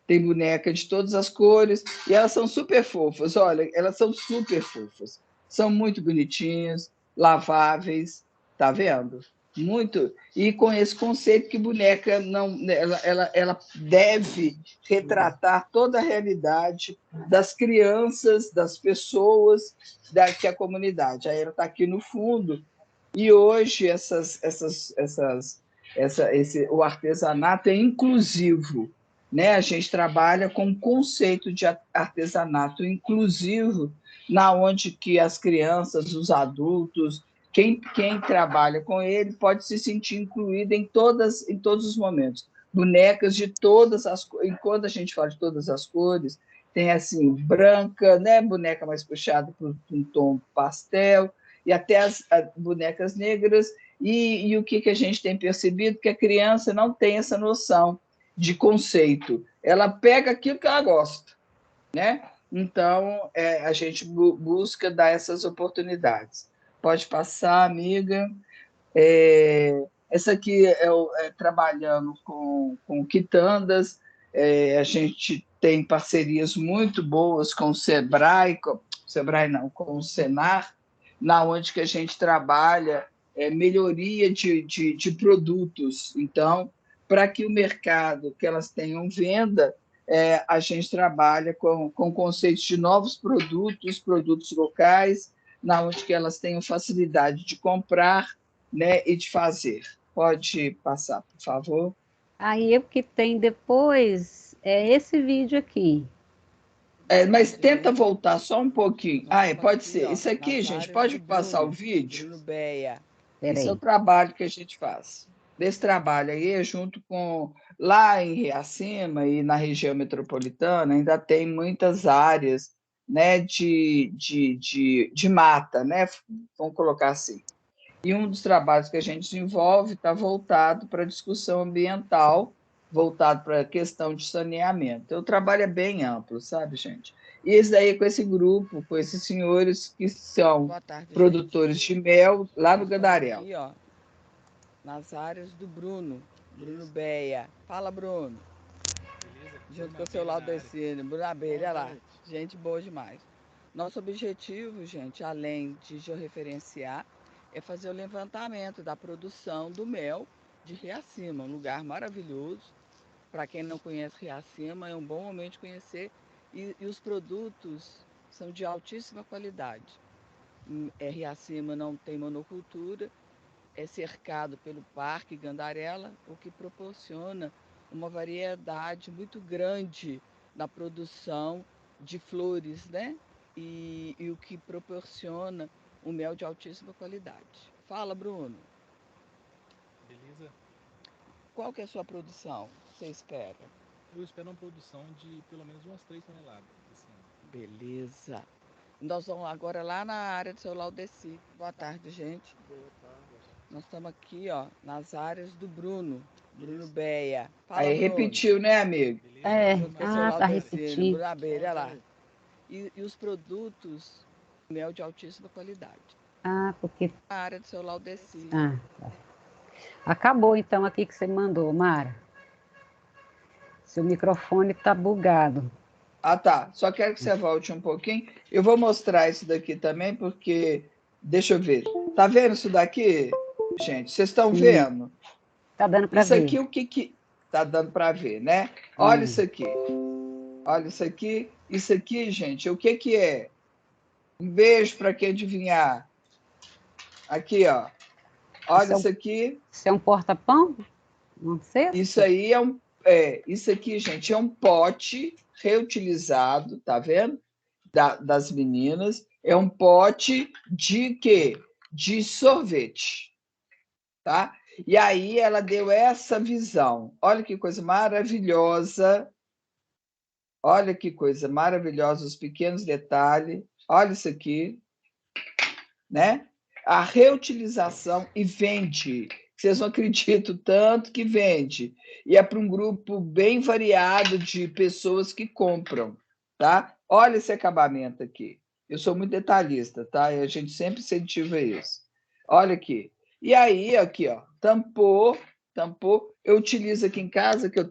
tem boneca de todas as cores, e elas são super fofas, olha, elas são super fofas, são muito bonitinhas, laváveis, tá vendo? muito. E com esse conceito que boneca não, ela deve retratar toda a realidade das crianças, das pessoas, que é a comunidade. Aí ela está aqui no fundo. E hoje o artesanato é inclusivo, né? A gente trabalha com o conceito de artesanato inclusivo, na onde que as crianças, os adultos, quem trabalha com ele pode se sentir incluído em todos os momentos. Bonecas de todas as cores. E quando a gente fala de todas as cores, tem assim branca, né? Boneca mais puxada por um tom pastel, e até as bonecas negras. E o que a gente tem percebido? Que a criança não tem essa noção de conceito. Ela pega aquilo que ela gosta, né? Então, a gente busca dar essas oportunidades. Pode passar, amiga. Essa aqui é trabalhando com quitandas. A gente tem parcerias muito boas com o Sebrae, com o Senar, na onde que a gente trabalha melhoria de produtos. Então, para que o mercado, que elas tenham venda, a gente trabalha com conceitos de novos produtos locais, na onde que elas tenham facilidade de comprar, né, e de fazer. Pode passar, por favor. Aí o que tem depois é esse vídeo aqui. Mas tenta voltar só um pouquinho. Pode ser. Isso aqui, gente, pode passar o vídeo? Bruno Beia. Esse é o trabalho que a gente faz. Desse trabalho aí é junto com... Lá em Riacima e na região metropolitana ainda tem muitas áreas, né, de mata, né? Vamos colocar assim. E um dos trabalhos que a gente desenvolve está voltado para a discussão ambiental, voltado para a questão de saneamento. Então, o trabalho é bem amplo, sabe, gente? E esse daí é com esse grupo, com esses senhores que são produtores de mel lá no Gandarel. Aqui, ó, nas áreas do Bruno Beia. Fala, Bruno. Junto com o seu Laudecino, Bruno Abelha, lá. Gente boa demais. Nosso objetivo, gente, além de georreferenciar, é fazer o levantamento da produção do mel de Riacima, um lugar maravilhoso. Para quem não conhece Riacima, é um bom momento de conhecer. E os produtos são de altíssima qualidade. Riacima não tem monocultura, é cercado pelo Parque Gandarela, o que proporciona uma variedade muito grande na produção de flores, né? E o que proporciona um mel de altíssima qualidade. Fala, Bruno. Beleza? Qual que é a sua produção? Você espera? Eu espero uma produção de pelo menos umas 3 toneladas. Assim. Beleza. Nós vamos agora lá na área do seu Laudeci. Boa tarde, gente. Boa tarde. Nós estamos aqui, ó, nas áreas do Bruno Beia. Fala, aí, Bruno. Repetiu, né, amigo? Tá repetindo. Bruno Abelha, lá. E os produtos, mel de altíssima qualidade. Porque... Na área do seu Laudeci. Tá. Acabou, então, aqui que você mandou, Mara. Seu microfone está bugado. Tá. Só quero que você volte um pouquinho. Eu vou mostrar isso daqui também, porque... Deixa eu ver. Tá vendo isso daqui, gente? Vocês estão vendo? Tá dando para ver. Isso aqui, o que... Tá dando para ver, né? Olha isso aqui. Olha isso aqui. Isso aqui, gente, o que é? Um beijo para quem adivinhar. Aqui, ó. Olha isso aqui. Isso é um porta-pão? Não sei. Isso aí isso aqui, gente, é um pote reutilizado, tá vendo? Das meninas. É um pote de quê? De sorvete, tá? E aí ela deu essa visão. Olha que coisa maravilhosa. Olha que coisa maravilhosa, os pequenos detalhes. Olha isso aqui, né? A reutilização e vende. Vocês não acreditam tanto que vende. E é para um grupo bem variado de pessoas que compram, tá? Olha esse acabamento aqui. Eu sou muito detalhista, tá? E a gente sempre incentiva isso. Olha aqui. E aí, aqui, ó, tampou. Eu utilizo aqui em casa, que eu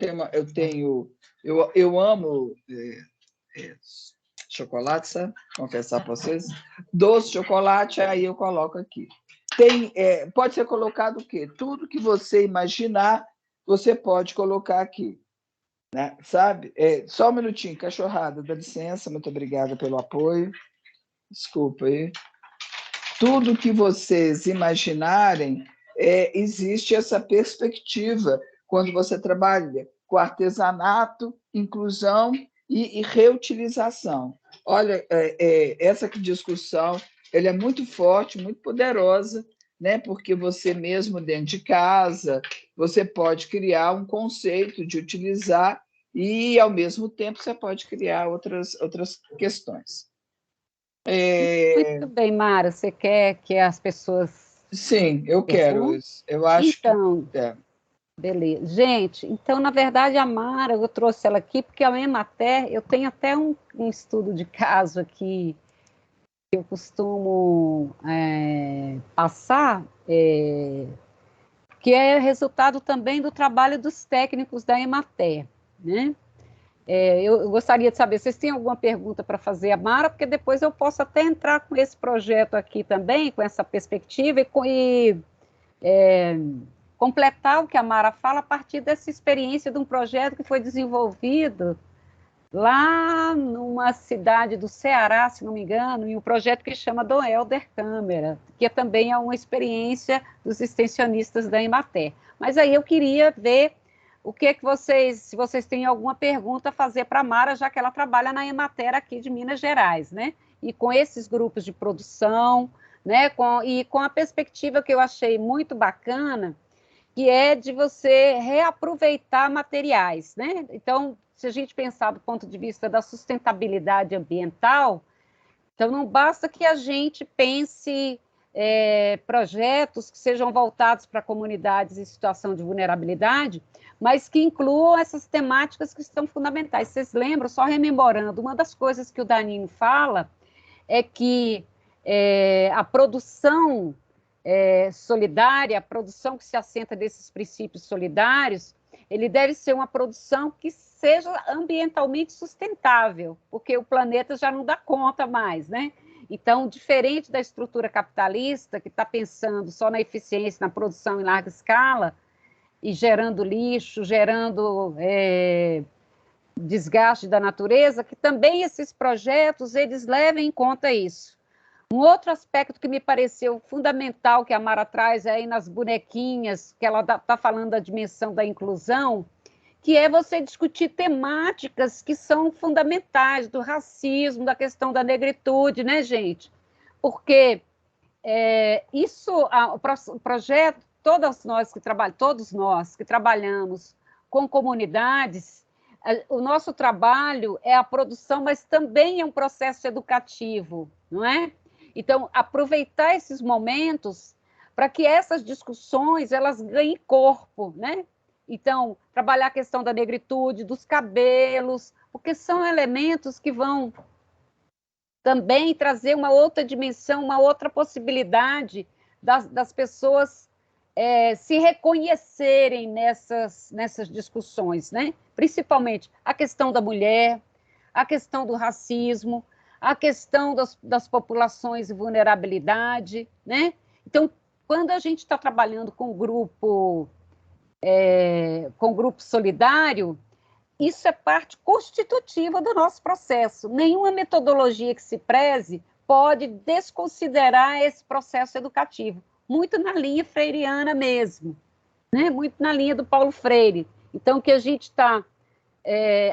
amo chocolate, sabe? Confessar para vocês. Doce de chocolate, aí eu coloco aqui. pode ser colocado o quê? Tudo que você imaginar, você pode colocar aqui. Né? Sabe? Só um minutinho, cachorrada, dá licença, muito obrigada pelo apoio. Desculpa aí. Tudo que vocês imaginarem, existe essa perspectiva quando você trabalha com artesanato, inclusão e reutilização. Olha, essa discussão ela é muito forte, muito poderosa, né? Porque você mesmo dentro de casa, você pode criar um conceito de utilizar e, ao mesmo tempo, você pode criar outras questões. Muito bem, Mara, você quer que as pessoas... Sim, eu quero. Eu acho então, que... Beleza. Gente, então, na verdade, a Mara, eu trouxe ela aqui, porque a Emater, eu tenho até um estudo de caso aqui, que eu costumo passar, que é resultado também do trabalho dos técnicos da Emater, né? Eu gostaria de saber, vocês têm alguma pergunta para fazer a Mara, porque depois eu posso até entrar com esse projeto aqui também, com essa perspectiva, e completar o que a Mara fala a partir dessa experiência de um projeto que foi desenvolvido lá numa cidade do Ceará, se não me engano, em um projeto que chama do Helder Câmara, que também é uma experiência dos extensionistas da Emater. Mas aí eu queria ver o que vocês, se vocês têm alguma pergunta a fazer para a Mara, já que ela trabalha na Emater aqui de Minas Gerais, né? E com esses grupos de produção, né? Com a perspectiva que eu achei muito bacana, que é de você reaproveitar materiais, né? Então, se a gente pensar do ponto de vista da sustentabilidade ambiental, então não basta que a gente pense projetos que sejam voltados para comunidades em situação de vulnerabilidade, mas que incluam essas temáticas que são fundamentais. Vocês lembram, só rememorando, uma das coisas que o Daninho fala é que a produção solidária, a produção que se assenta desses princípios solidários, ele deve ser uma produção que seja ambientalmente sustentável, porque o planeta já não dá conta mais, né? Então, diferente da estrutura capitalista, que está pensando só na eficiência, na produção em larga escala, e gerando lixo, gerando desgaste da natureza, que também esses projetos, eles levem em conta isso. Um outro aspecto que me pareceu fundamental, que a Mara traz aí nas bonequinhas, que ela está falando da dimensão da inclusão, que é você discutir temáticas que são fundamentais, do racismo, da questão da negritude, né, gente? Porque o projeto, todos nós que trabalhamos com comunidades, o nosso trabalho é a produção, mas também é um processo educativo, não é? Então, aproveitar esses momentos para que essas discussões elas ganhem corpo, né? Então, trabalhar a questão da negritude, dos cabelos, porque são elementos que vão também trazer uma outra dimensão, uma outra possibilidade das pessoas se reconhecerem nessas discussões, né? Principalmente a questão da mulher, a questão do racismo, a questão das populações de vulnerabilidade, né? Então, quando a gente está trabalhando com grupo solidário, isso é parte constitutiva do nosso processo. Nenhuma metodologia que se preze pode desconsiderar esse processo educativo, muito na linha freiriana mesmo, né? Muito na linha do Paulo Freire. Então, que a gente está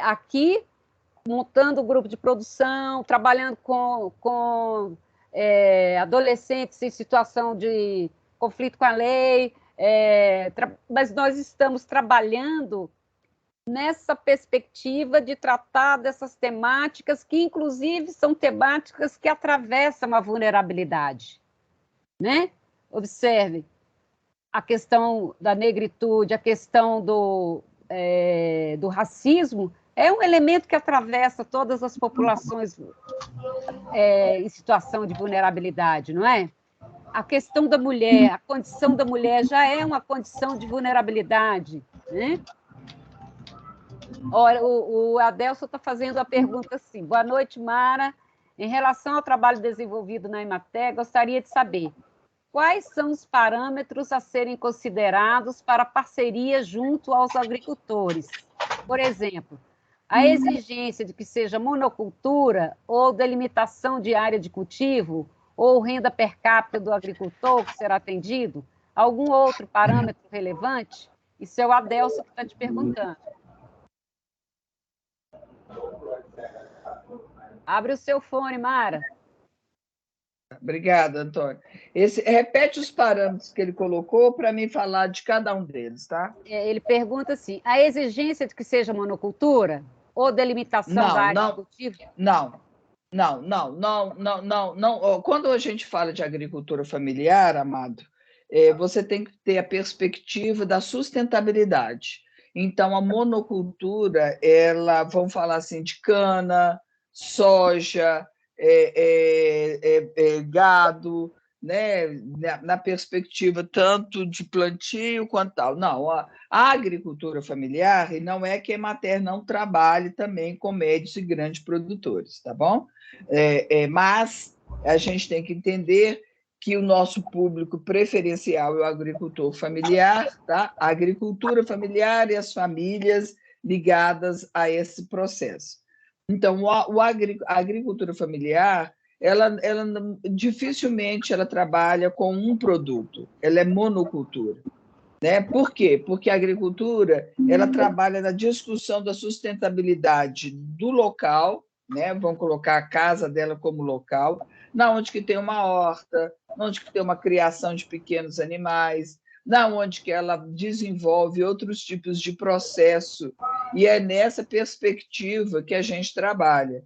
aqui montando o grupo de produção, trabalhando com adolescentes em situação de conflito com a lei, mas nós estamos trabalhando nessa perspectiva de tratar dessas temáticas que, inclusive, são temáticas que atravessam a vulnerabilidade, né? Observe a questão da negritude, a questão do racismo, é um elemento que atravessa todas as populações em situação de vulnerabilidade, não é? A questão da mulher, a condição da mulher já é uma condição de vulnerabilidade, né? Olha, o Adelson está fazendo a pergunta assim: boa noite, Mara. Em relação ao trabalho desenvolvido na Emater, gostaria de saber quais são os parâmetros a serem considerados para parceria junto aos agricultores? Por exemplo, a exigência de que seja monocultura ou delimitação de área de cultivo ou renda per capita do agricultor que será atendido? Algum outro parâmetro relevante? Isso é o Adelso que está te perguntando. Abre o seu fone, Mara. Obrigada, Antônio. Repete os parâmetros que ele colocou para mim falar de cada um deles, tá? Ele pergunta assim: a exigência de que seja monocultura ou delimitação da área de cultivo? Não. Quando a gente fala de agricultura familiar, Amado, você tem que ter a perspectiva da sustentabilidade. Então, a monocultura, vamos falar assim, de cana, soja, gado, né? Na perspectiva tanto de plantio quanto tal. Não, a agricultura familiar, e não é que a Emater não trabalhe também com médios e grandes produtores, tá bom? Mas a gente tem que entender que o nosso público preferencial é o agricultor familiar, tá? A agricultura familiar e as famílias ligadas a esse processo. Então, a agricultura familiar, ela dificilmente ela trabalha com um produto, ela é monocultura. Né? Por quê? Porque a agricultura ela trabalha na discussão da sustentabilidade do local, né? Vamos colocar a casa dela como local, na onde que tem uma horta, onde que tem uma criação de pequenos animais, na onde que ela desenvolve outros tipos de processo, e é nessa perspectiva que a gente trabalha,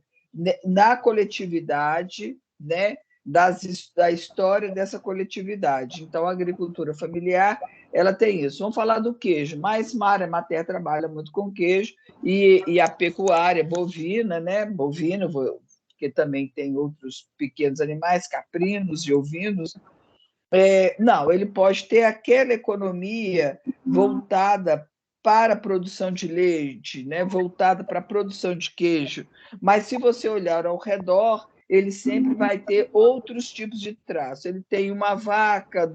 na coletividade, né? Da história dessa coletividade. Então, a agricultura familiar ela tem isso. Vamos falar do queijo, mas Mara Emater trabalha muito com queijo e a pecuária bovina, né? Bovino, porque também tem outros pequenos animais, caprinos e ovinos. Não, ele pode ter aquela economia voltada para a produção de leite, né? Voltada para a produção de queijo. Mas se você olhar ao redor, ele sempre vai ter outros tipos de traço. Ele tem uma vaca,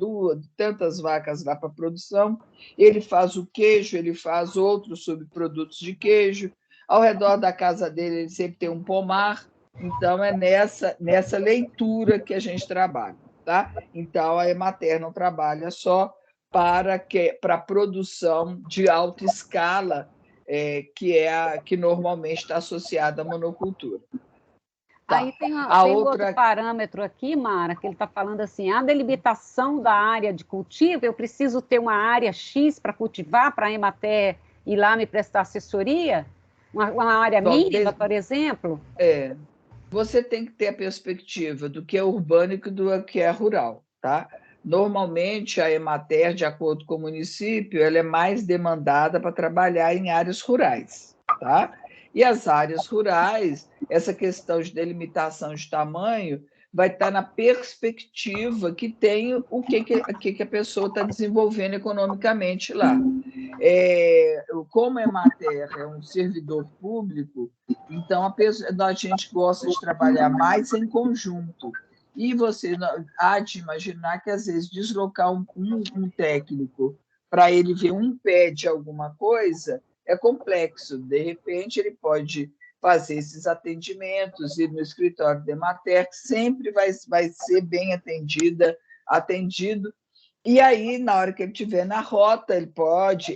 tantas vacas lá para a produção, ele faz o queijo, ele faz outros subprodutos de queijo. Ao redor da casa dele, ele sempre tem um pomar. Então, é nessa leitura que a gente trabalha. Tá? Então, a Emater não trabalha só para a produção de alta escala, que normalmente está associada à monocultura. Tá. Aí tem outro parâmetro aqui, Mara, que ele está falando assim, a delimitação da área de cultivo, eu preciso ter uma área X para cultivar, para a Emater ir lá me prestar assessoria? Uma área mínima, por exemplo? Você tem que ter a perspectiva do que é urbano e do que é rural, tá? Normalmente, a Emater, de acordo com o município, ela é mais demandada para trabalhar em áreas rurais, tá? E as áreas rurais, essa questão de delimitação de tamanho vai estar na perspectiva que tem o que a pessoa está desenvolvendo economicamente lá. Como a Emater é um servidor público, então a gente gosta de trabalhar mais em conjunto. E você há de imaginar que, às vezes, deslocar um técnico para ele ver um pé de alguma coisa é complexo. De repente, ele pode fazer esses atendimentos, ir no escritório da Emater, que sempre vai ser bem atendido. E aí, na hora que ele estiver na rota,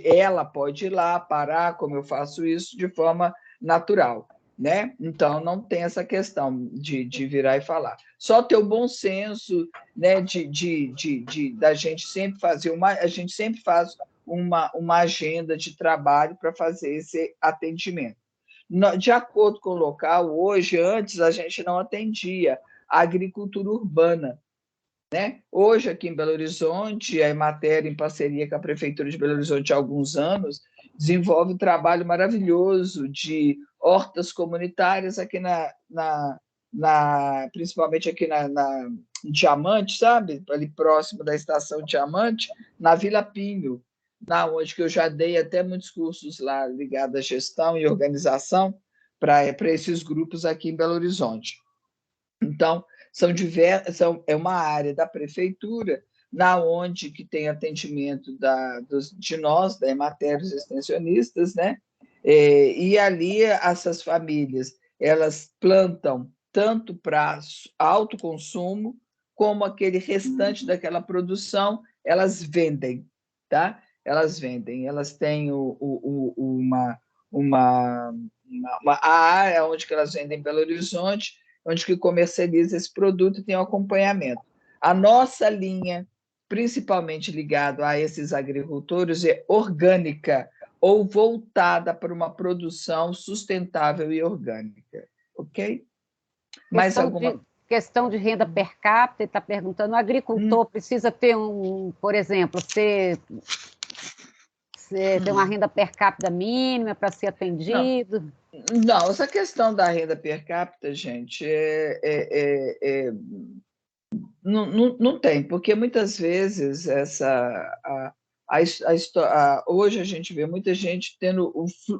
ela pode ir lá, parar, como eu faço isso, de forma natural. Né? Então, não tem essa questão de virar e falar. Só ter o bom senso, né, da gente sempre fazer a gente sempre faz uma agenda de trabalho para fazer esse atendimento. De acordo com o local, antes a gente não atendia a agricultura urbana. Né? Hoje, aqui em Belo Horizonte, a Emater, em parceria com a Prefeitura de Belo Horizonte há alguns anos, desenvolve um trabalho maravilhoso de hortas comunitárias aqui principalmente aqui na Diamante, sabe? Ali próximo da Estação Diamante, na Vila Pinho, onde que eu já dei até muitos cursos lá ligados à gestão e organização para esses grupos aqui em Belo Horizonte. Então, é uma área da prefeitura, na onde que tem atendimento de nós, da Emater, os extensionistas, né? E ali essas famílias, elas plantam tanto para autoconsumo, como aquele restante daquela produção, elas vendem, tá? Elas vendem, elas têm a área onde que elas vendem em Belo Horizonte, onde que comercializa esse produto e tem um acompanhamento. A nossa linha, principalmente ligado a esses agricultores, é orgânica ou voltada para uma produção sustentável e orgânica, ok? Mais alguma? Questão de renda per capita, ele está perguntando, o agricultor precisa ter por exemplo, ter uma renda per capita mínima para ser atendido? Não, essa questão da renda per capita, gente, não tem, porque muitas vezes hoje a gente vê muita gente tendo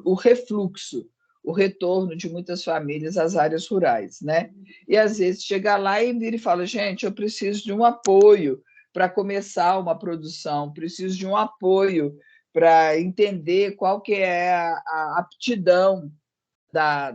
o refluxo, o retorno de muitas famílias às áreas rurais, né? E às vezes chega lá e vira e fala, gente, eu preciso de um apoio para começar uma produção, preciso de um apoio para entender qual que é a aptidão da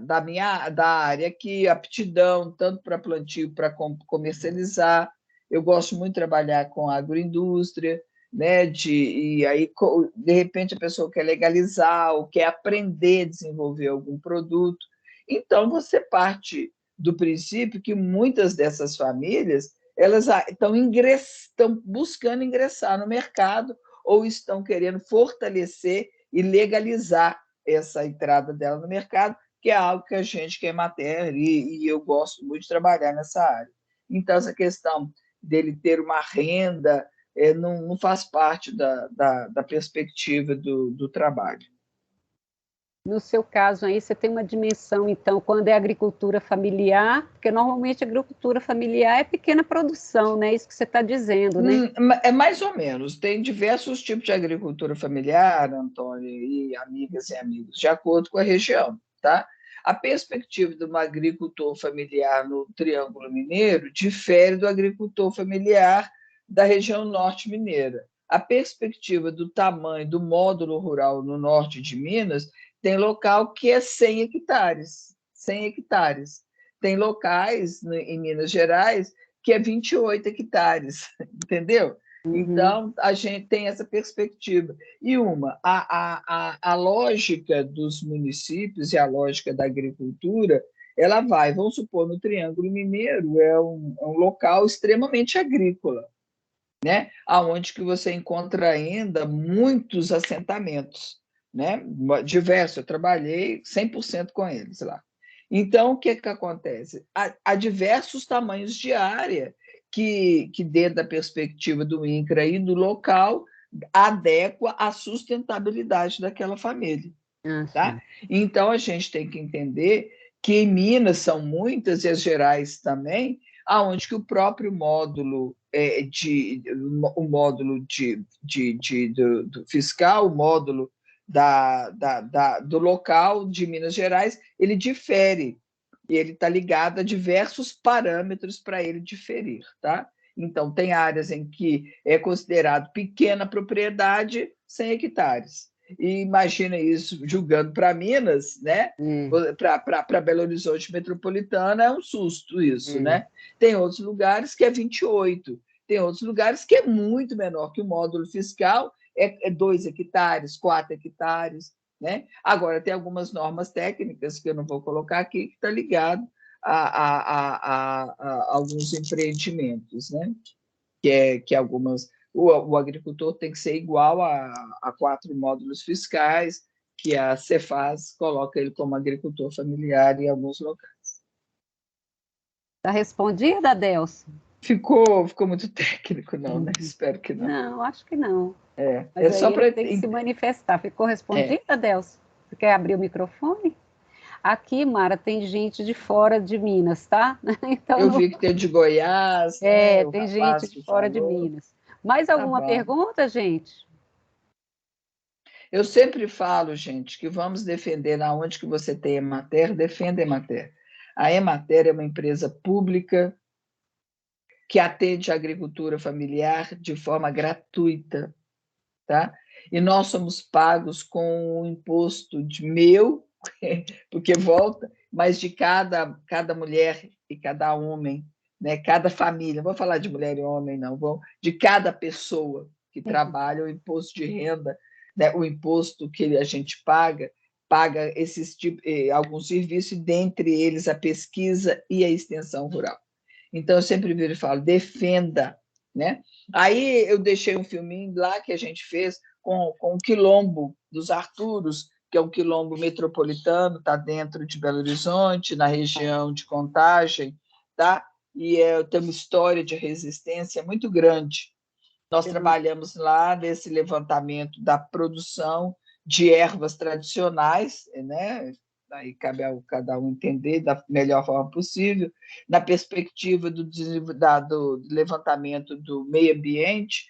área aqui, aptidão tanto para plantio, para comercializar. Eu gosto muito de trabalhar com agroindústria, né? E aí, de repente, a pessoa quer legalizar ou quer aprender a desenvolver algum produto. Então, você parte do princípio que muitas dessas famílias elas estão buscando ingressar no mercado ou estão querendo fortalecer e legalizar essa entrada dela no mercado, que é algo que a gente que é matéria, e eu gosto muito de trabalhar nessa área. Então, essa questão dele ter uma renda não faz parte da perspectiva do trabalho. No seu caso aí, você tem uma dimensão, então, quando é agricultura familiar, porque normalmente a agricultura familiar é pequena produção, né? Isso que você está dizendo, né? É mais ou menos. Tem diversos tipos de agricultura familiar, Antônio, e amigas e amigos, de acordo com a região, tá? A perspectiva de um agricultor familiar no Triângulo Mineiro difere do agricultor familiar da região norte mineira. A perspectiva do tamanho do módulo rural no norte de Minas tem local que é 100 hectares. 100 hectares. Tem locais em Minas Gerais que é 28 hectares, entendeu? Então, a gente tem essa perspectiva. E a lógica dos municípios e a lógica da agricultura, ela vai, vamos supor, no Triângulo Mineiro, é um local extremamente agrícola, né? Onde que você encontra ainda muitos assentamentos, né? Diversos, eu trabalhei 100% com eles lá. Então, o que acontece? Há diversos tamanhos de área que, dentro da perspectiva do INCRA e do local, adequa à sustentabilidade daquela família. Tá? Então, a gente tem que entender que em Minas são muitas, e as Gerais também, aonde que o próprio módulo do fiscal, o módulo do local de Minas Gerais, ele difere, e ele está ligado a diversos parâmetros para ele diferir, tá? Então, tem áreas em que é considerado pequena propriedade, 100 hectares. E imagina isso julgando para Minas, né? Para Belo Horizonte metropolitana é um susto isso, né? Tem outros lugares que é 28, tem outros lugares que é muito menor, que o módulo fiscal é 2 hectares, 4 hectares, né? Agora, tem algumas normas técnicas que eu não vou colocar aqui, que está ligado a alguns empreendimentos, né? Que algumas... O agricultor tem que ser igual a 4 módulos fiscais, que a Cefaz coloca ele como agricultor familiar em alguns locais. Está respondida, Adelson? Ficou muito técnico, não, né? Espero que não. Não, acho que não. Mas aí só ele tem que se manifestar. Ficou respondida, Adelson? Você quer abrir o microfone? Aqui, Mara, tem gente de fora de Minas, tá? Então, eu vi que tem de Goiás. Tem gente de fora de Minas. Mais alguma pergunta, gente? Eu sempre falo, gente, que vamos defender aonde que você tem Emater, defenda a Emater. A Emater é uma empresa pública que atende a agricultura familiar de forma gratuita, tá? E nós somos pagos com o imposto de meu, porque volta, mas de cada mulher e cada homem, né? Cada família, não vou falar de mulher e homem, não, de cada pessoa que trabalha, o imposto de renda, né? O imposto que a gente paga esses alguns serviços, dentre eles a pesquisa e a extensão rural. Então, eu sempre viro e falo, defenda, né? Aí eu deixei um filminho lá que a gente fez com o Quilombo dos Arturos, que é um quilombo metropolitano, está dentro de Belo Horizonte, na região de Contagem, tá? E tem uma história de resistência muito grande. Nós trabalhamos lá nesse levantamento da produção de ervas tradicionais, né? Aí cabe a cada um entender da melhor forma possível, na perspectiva do levantamento do meio ambiente,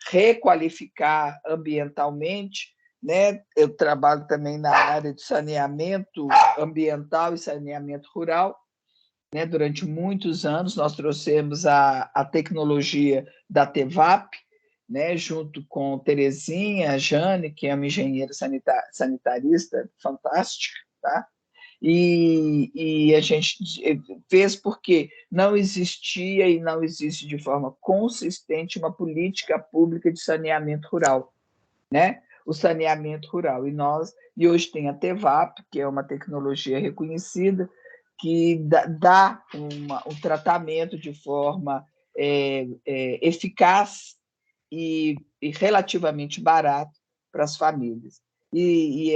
requalificar ambientalmente, né? Eu trabalho também na área de saneamento ambiental e saneamento rural, né? Durante muitos anos, nós trouxemos a tecnologia da TEVAP, né? Junto com Terezinha, a Jane, que é uma engenheira sanitarista fantástica, tá? E a gente fez porque não existia e não existe de forma consistente uma política pública de saneamento rural, né? O saneamento rural. E hoje tem a TEVAP, que é uma tecnologia reconhecida, que dá um tratamento de forma eficaz e relativamente barato para as famílias. E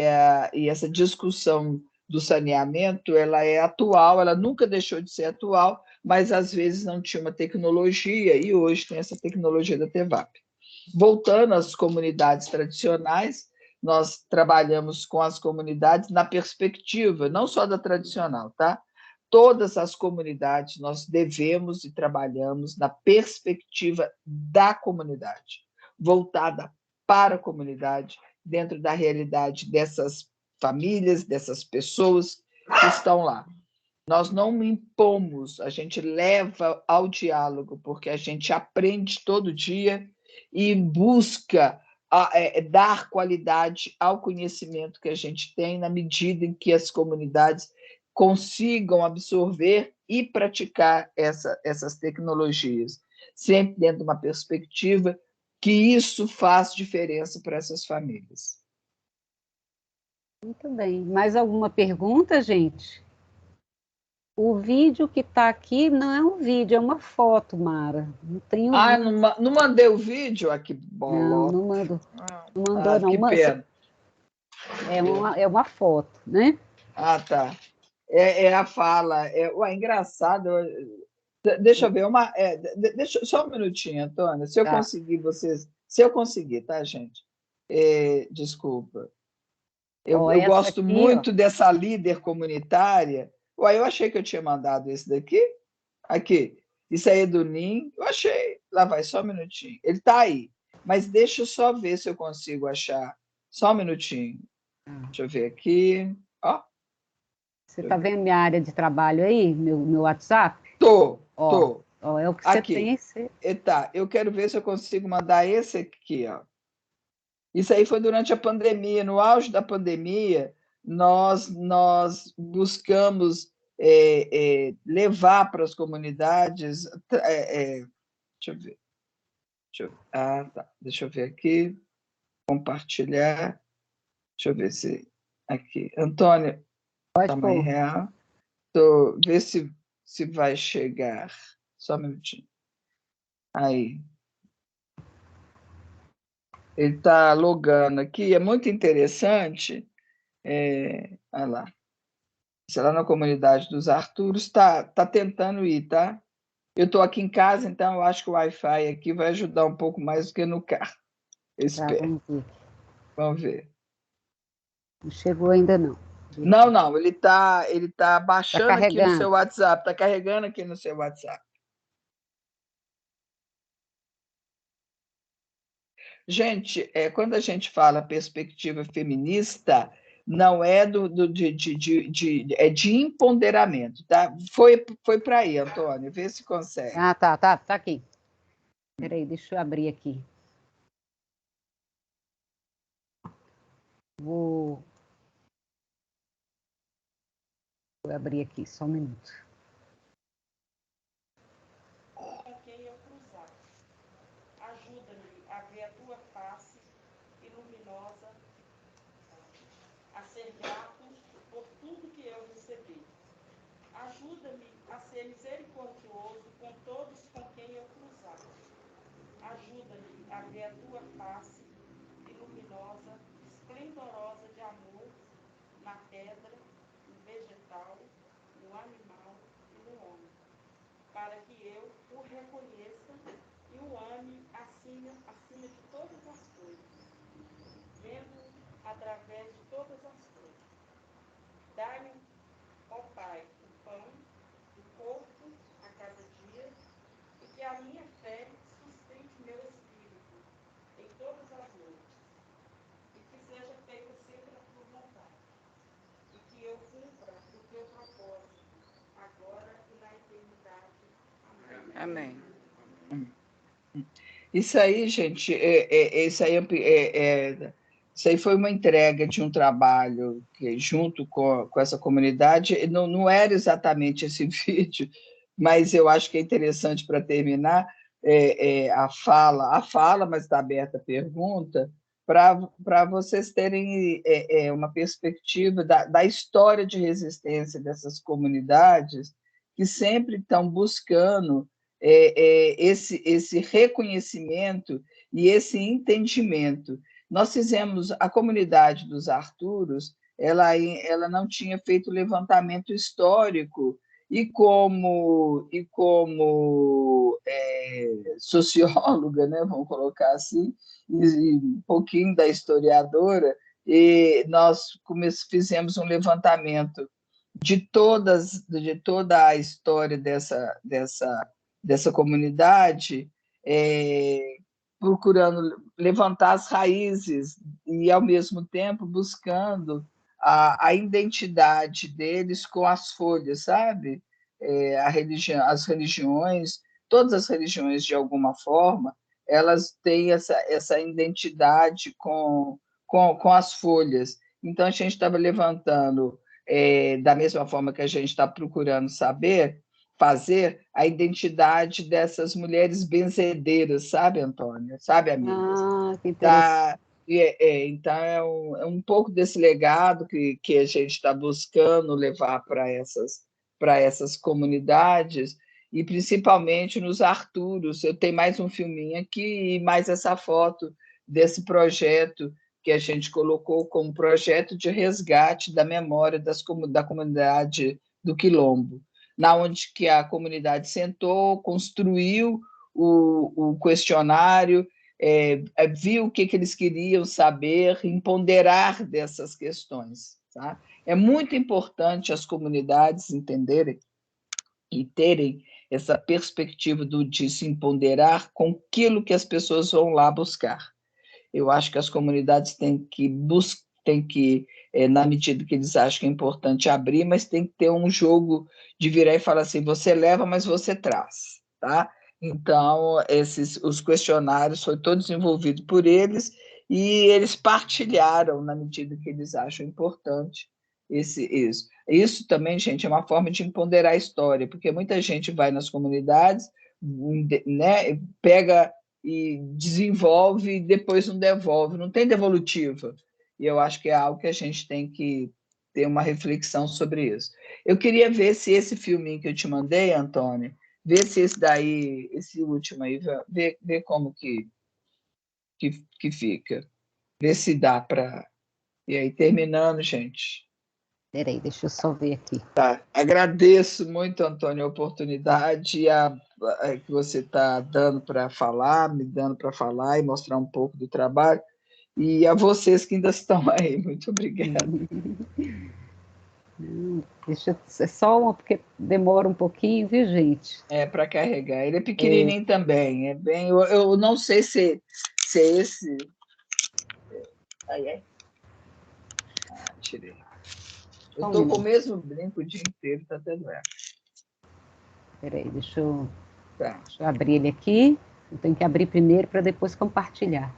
essa discussão do saneamento, ela é atual, ela nunca deixou de ser atual, mas às vezes não tinha uma tecnologia, e hoje tem essa tecnologia da TEVAP. Voltando às comunidades tradicionais, nós trabalhamos com as comunidades na perspectiva, não só da tradicional, tá? Todas as comunidades nós devemos e trabalhamos na perspectiva da comunidade, voltada para a comunidade, dentro da realidade dessas famílias, dessas pessoas que estão lá. Nós não impomos, a gente leva ao diálogo, porque a gente aprende todo dia e busca dar qualidade ao conhecimento que a gente tem, na medida em que as comunidades consigam absorver e praticar essas tecnologias, sempre dentro de uma perspectiva que isso faz diferença para essas famílias. Muito bem. Mais alguma pergunta, gente? O vídeo que está aqui não é um vídeo, é uma foto, Mara. Não tem não mandei o vídeo? Ah, que bola. Não mandou. Não mandou, não. Que pena. É uma foto, né? Ah, tá. É a fala. Engraçado. Deixa eu ver. Só um minutinho, Antônia. Se eu conseguir, vocês. Se eu conseguir, tá, gente? Desculpa. Eu gosto aqui, muito dessa líder comunitária. Eu achei que eu tinha mandado esse daqui. Aqui. Isso aí é do NIM. Eu achei. Lá vai, só um minutinho. Ele está aí. Mas deixa eu só ver se eu consigo achar. Só um minutinho. Deixa eu ver aqui. Ó. Você está vendo minha área de trabalho aí, meu WhatsApp? Tô. É o que você tem. Tá. Eu quero ver se eu consigo mandar esse aqui, ó. Isso aí foi durante a pandemia. No auge da pandemia, nós buscamos levar para as comunidades. Deixa eu ver. Tá. Deixa eu ver aqui. Compartilhar. Deixa eu ver se. Aqui. Antônio, tamanho real. Vê se vai chegar. Só um minutinho. Aí. Ele está logando aqui. É muito interessante. Olha lá. Sei lá, na comunidade dos Arturos, está tentando ir, tá? Eu estou aqui em casa, então eu acho que o Wi-Fi aqui vai ajudar um pouco mais do que no carro. Eu espero. Vamos ver. Não chegou ainda, não. Não, ele tá baixando aqui no seu WhatsApp, está carregando aqui no seu WhatsApp. Gente, quando a gente fala perspectiva feminista, não é é de empoderamento, tá? Foi para aí, Antônio, vê se consegue. Ah, tá aqui. Peraí, deixa eu abrir aqui. Vou abrir aqui, só um minuto. Com quem eu cruzar, ajuda-me a ver a tua face luminosa, a ser grato por tudo que eu recebi. Ajuda-me a ser misericordioso com todos com quem eu cruzar. Ajuda-me a ver a tua face luminosa, esplendorosa de amor na pedra, no vegetal, no animal e no homem, para que eu o reconheça e o ame acima de todas as coisas, vendo através de todas as coisas. Dá-me, ó Pai, o pão, o corpo a cada dia, e que a minha fé sustente meu espírito em todas as noites, e que seja feita sempre a tua vontade, e que eu cumpra o teu propósito, agora e na eternidade. Amém. Amém. Isso aí, gente, isso aí foi uma entrega de um trabalho que, junto com essa comunidade, não era exatamente esse vídeo, mas eu acho que é interessante para terminar a fala, mas está aberta a pergunta, para vocês terem uma perspectiva da história de resistência dessas comunidades que sempre estão buscando esse reconhecimento e esse entendimento. Nós fizemos, a comunidade dos Arturos, ela não tinha feito levantamento histórico, e como socióloga, né, vamos colocar assim, e um pouquinho da historiadora, e nós fizemos um levantamento de toda a história dessa comunidade, procurando levantar as raízes e, ao mesmo tempo, buscando a identidade deles com as folhas, sabe? As religiões, todas as religiões, de alguma forma, elas têm essa identidade com as folhas. Então, a gente estava levantando, da mesma forma que a gente está procurando fazer a identidade dessas mulheres benzedeiras, sabe, Antônia? Sabe, amigas? Ah, que interessante. Então, é um pouco desse legado que a gente está buscando levar para essas comunidades, e principalmente nos Arturos. Eu tenho mais um filminho aqui e mais essa foto desse projeto que a gente colocou como projeto de resgate da memória da comunidade do Quilombo, na onde que a comunidade sentou, construiu o questionário, viu o que eles queriam saber, empoderar dessas questões. Tá? É muito importante as comunidades entenderem e terem essa perspectiva de se empoderar com aquilo que as pessoas vão lá buscar. Eu acho que as comunidades têm que, na medida que eles acham que é importante, abrir, mas tem que ter um jogo de virar e falar assim, você leva, mas você traz, tá? Então, os questionários foram todos desenvolvidos por eles, e eles partilharam na medida que eles acham importante isso. Isso também, gente, é uma forma de empoderar a história, porque muita gente vai nas comunidades, né, pega e desenvolve e depois não devolve, não tem devolutiva. E eu acho que é algo que a gente tem que ter uma reflexão sobre isso. Eu queria ver se esse filminho que eu te mandei, Antônio, ver se esse último aí, ver como que fica. Ver se dá para... E aí, terminando, gente. Peraí, deixa eu só ver aqui. Tá. Agradeço muito, Antônio, a oportunidade que você está dando para falar, me dando para falar e mostrar um pouco do trabalho. E a vocês que ainda estão aí. Muito obrigada. É só uma, porque demora um pouquinho, viu, gente? Para carregar. Ele é pequenininho também. Eu não sei se é esse... Aí. tirei. Eu Só um estou com o minuto. mesmo brinco o dia inteiro, está até doendo. Peraí, deixa eu Tá. abrir ele aqui. Eu tenho que abrir primeiro para depois compartilhar.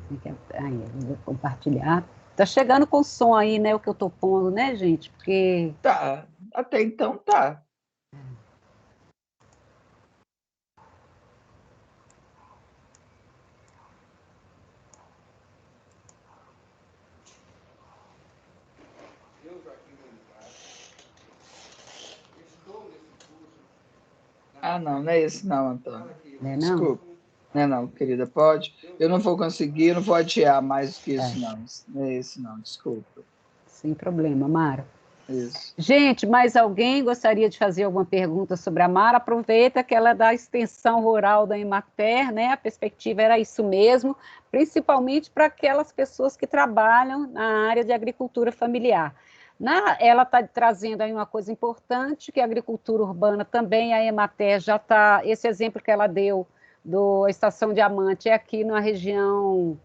Tem que... Aí, eu vou compartilhar. Tá chegando com som aí, né? O que eu tô pondo, né, gente? Porque Tá, até então tá. Ah, não é esse não, Antônio. né, não? Desculpa. Não, querida, pode. Eu não vou conseguir, eu não vou adiar mais do que isso, não. Não é esse não, desculpa. Sem problema, Mara. Isso. Gente, mais alguém gostaria de fazer alguma pergunta sobre a Mara? Aproveita que ela é da extensão rural da Emater, né? A perspectiva era isso mesmo, principalmente para aquelas pessoas que trabalham na área de agricultura familiar. Ela está trazendo aí uma coisa importante, que a agricultura urbana também, a Emater já está, esse exemplo que ela deu da Estação Diamante é aqui na região,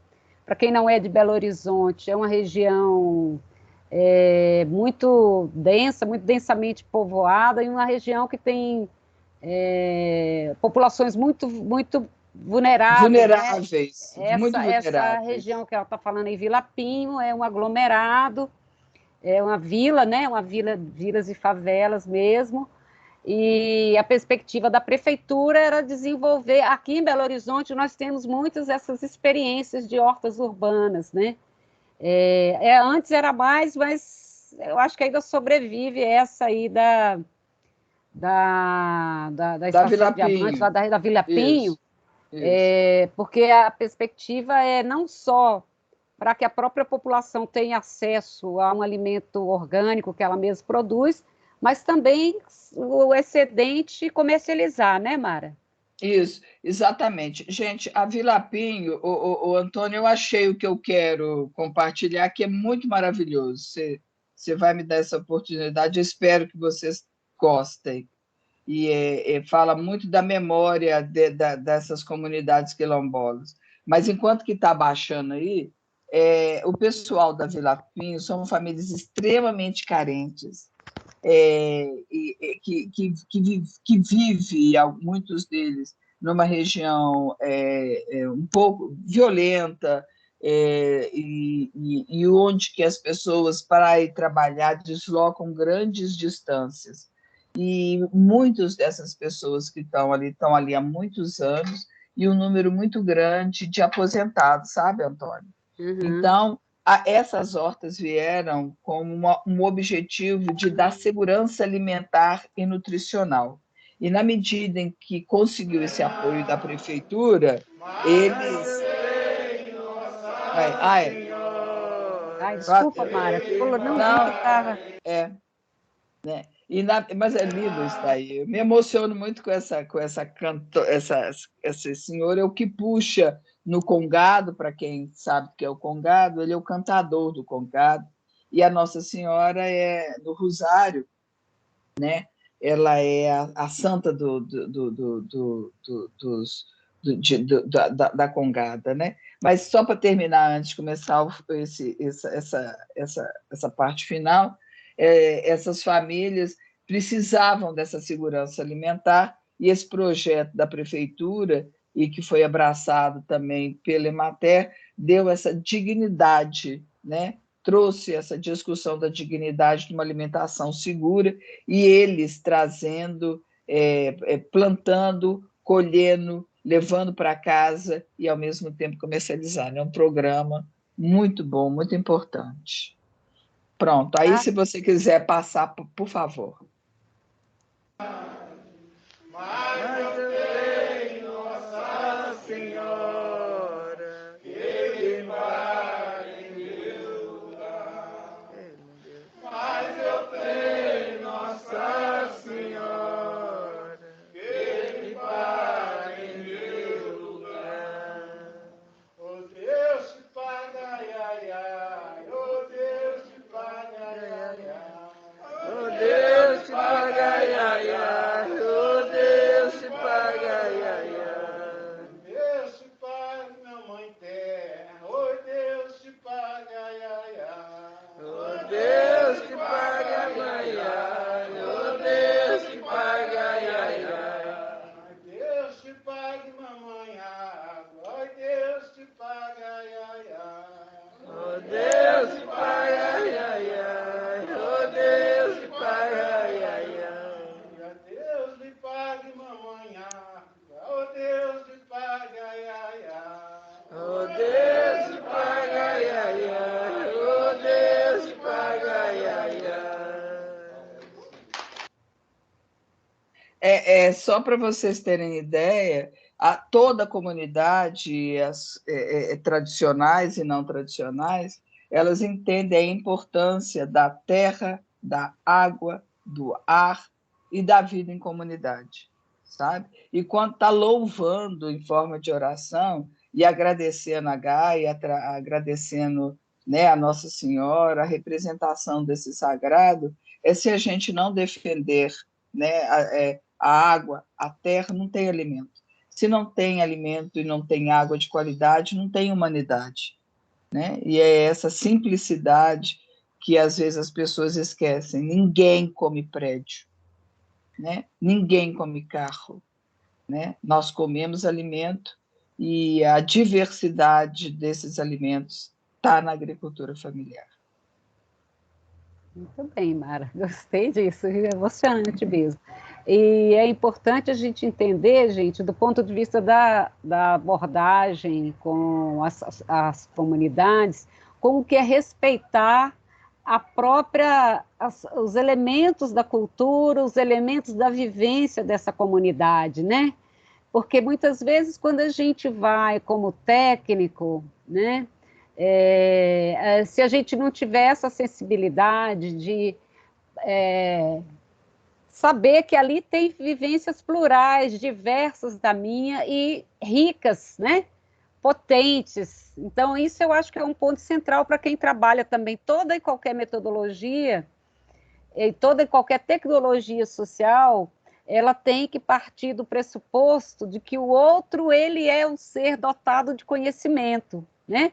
para quem não é de Belo Horizonte, é uma região muito densa, muito densamente povoada, e uma região que tem populações muito vulneráveis. Vulneráveis, Né? muito vulneráveis. Essa região que ela está falando em Vila Pinho é um aglomerado, é uma vila, né? Uma vila, vilas e favelas mesmo. E a perspectiva da prefeitura era desenvolver. Aqui em Belo Horizonte, nós temos muitas essas experiências de hortas urbanas, né? Antes era mais, mas eu acho que ainda sobrevive essa aí da Estação Vila Diamante, Pinho. da Vila Pinho, Isso. porque a perspectiva é não só para que a própria população tenha acesso a um alimento orgânico que ela mesma produz, mas também o excedente comercializar, né, Mara? Isso, exatamente. Gente, a Vila Pinho, o Antônio, eu achei o que eu quero compartilhar, que é muito maravilhoso. Você vai me dar essa oportunidade, eu espero que vocês gostem. E fala muito da memória dessas comunidades quilombolas. Mas enquanto que está baixando aí, o pessoal da Vila Pinho são famílias extremamente carentes, que vive, muitos deles, numa região um pouco violenta, e onde que as pessoas, para ir trabalhar, deslocam grandes distâncias. E muitas dessas pessoas que estão ali há muitos anos, e um número muito grande de aposentados, sabe, Antônio? Uhum. Então, essas hortas vieram com um objetivo de dar segurança alimentar e nutricional. E, na medida em que conseguiu esse apoio da prefeitura, eles... Ai, desculpa, Mara. Não vi que estava... Né? Mas é lindo isso daí. Eu me emociono muito com esse senhor, é o que puxa no congado, para quem sabe o que é o congado, ele é o cantador do congado, e a Nossa Senhora é do Rosário, né? Ela é a santa da congada, né? Mas só para terminar, antes de começar essa parte final, essas famílias precisavam dessa segurança alimentar, e esse projeto da prefeitura, e que foi abraçado também pela Emater, deu essa dignidade, né? Trouxe essa discussão da dignidade de uma alimentação segura, e eles trazendo, plantando, colhendo, levando para casa e, ao mesmo tempo, comercializando. É um programa muito bom, muito importante. Pronto, aí se você quiser passar, por favor. Mas eu tenho Nossa Senhora, que vai em meu lugar. Mas eu tenho Nossa Senhora, que vai em meu lugar. Oh Deus te paga, ai, ai, ai. Oh Deus te paga, ai, ai, ai. Oh Deus te paga, ai, ai, ai. Oh Deus te paga, pague, mamãe, água. Oi, Deus te pague, ai, ai, ai. Oh, Deus te pague, ai, ai, ai. Oh, Deus te pague, ai, ai, ai. Deus lhe pague, mamãe, água. Oh, Deus lhe pague, ai, ai, ai. Oh, Deus te pague, ai, ai, ai. Oh, Deus te pague, ai, ai, ai. Só para vocês terem ideia, toda a comunidade, as tradicionais e não tradicionais, elas entendem a importância da terra, da água, do ar e da vida em comunidade, sabe? E quando está louvando em forma de oração e agradecendo a Gaia, agradecendo, né, a Nossa Senhora, a representação desse sagrado, se a gente não defender, né, a água, a terra, não tem alimento. Se não tem alimento e não tem água de qualidade, não tem humanidade, né? E é essa simplicidade que às vezes as pessoas esquecem. Ninguém come prédio, né? Ninguém come carro, né? Nós comemos alimento e a diversidade desses alimentos está na agricultura familiar. Muito bem, Mara, gostei disso, é emocionante mesmo. E é importante a gente entender, gente, do ponto de vista da abordagem com as comunidades, como que é respeitar a própria, os elementos da cultura, os elementos da vivência dessa comunidade, né? Porque muitas vezes, quando a gente vai como técnico, né? Se a gente não tiver essa sensibilidade de saber que ali tem vivências plurais, diversas da minha e ricas, né? Potentes. Então, isso eu acho que é um ponto central para quem trabalha também toda e qualquer metodologia, e toda e qualquer tecnologia social, ela tem que partir do pressuposto de que o outro, ele é um ser dotado de conhecimento, né?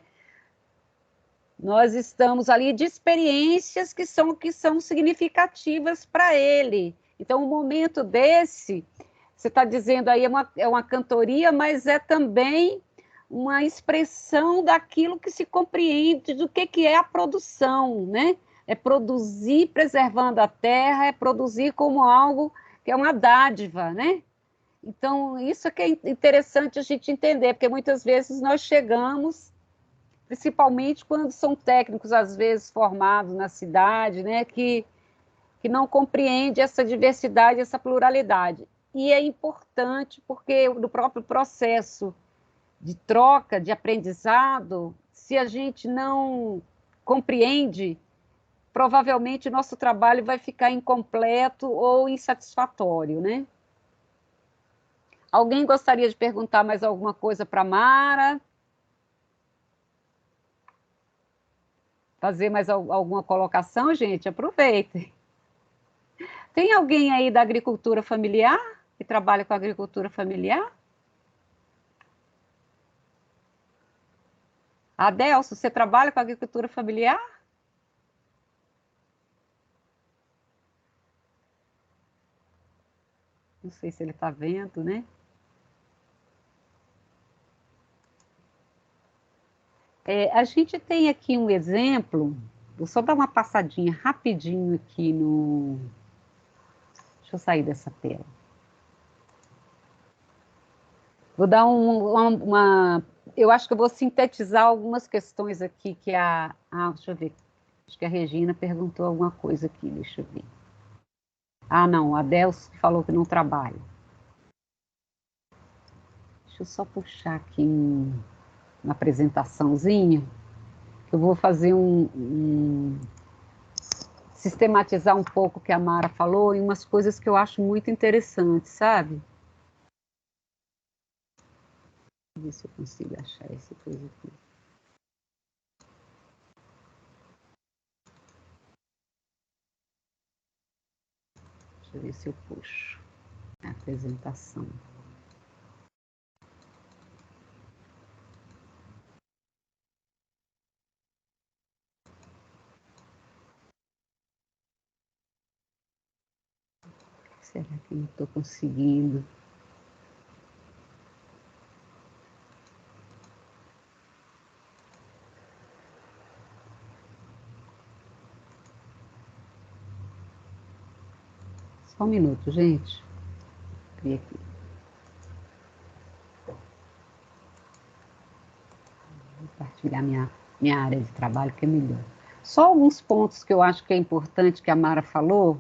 Nós estamos ali de experiências que são significativas para ele. Então, um momento desse, você está dizendo aí, é uma cantoria, mas é também uma expressão daquilo que se compreende do que é a produção, né? É produzir preservando a terra, é produzir como algo que é uma dádiva, né? Então, isso é que é interessante a gente entender, porque muitas vezes nós chegamos, principalmente quando são técnicos, às vezes, formados na cidade, né, que não compreende essa diversidade, essa pluralidade. E é importante porque no próprio processo de troca, de aprendizado, se a gente não compreende, provavelmente nosso trabalho vai ficar incompleto ou insatisfatório, né? Alguém gostaria de perguntar mais alguma coisa para a Mara? Fazer mais alguma colocação, gente? Aproveitem. Tem alguém aí da agricultura familiar? Que trabalha com agricultura familiar? Adelso, você trabalha com agricultura familiar? Não sei se ele está vendo, né? A gente tem aqui um exemplo, vou só dar uma passadinha rapidinho aqui no... Deixa eu sair dessa tela. Vou dar eu acho que eu vou sintetizar algumas questões aqui que deixa eu ver. Acho que a Regina perguntou alguma coisa aqui, deixa eu ver. Ah, não, a Delcio falou que não trabalha. Deixa eu só puxar aqui uma apresentaçãozinha. Eu vou fazer sistematizar um pouco o que a Mara falou em umas coisas que eu acho muito interessantes, sabe? Deixa eu ver se eu consigo achar essa coisa aqui. Deixa eu ver se eu puxo a apresentação. Será que não estou conseguindo? Só um minuto, gente. Vou aqui. Vou compartilhar minha área de trabalho, que é melhor. Só alguns pontos que eu acho que é importante que a Mara falou,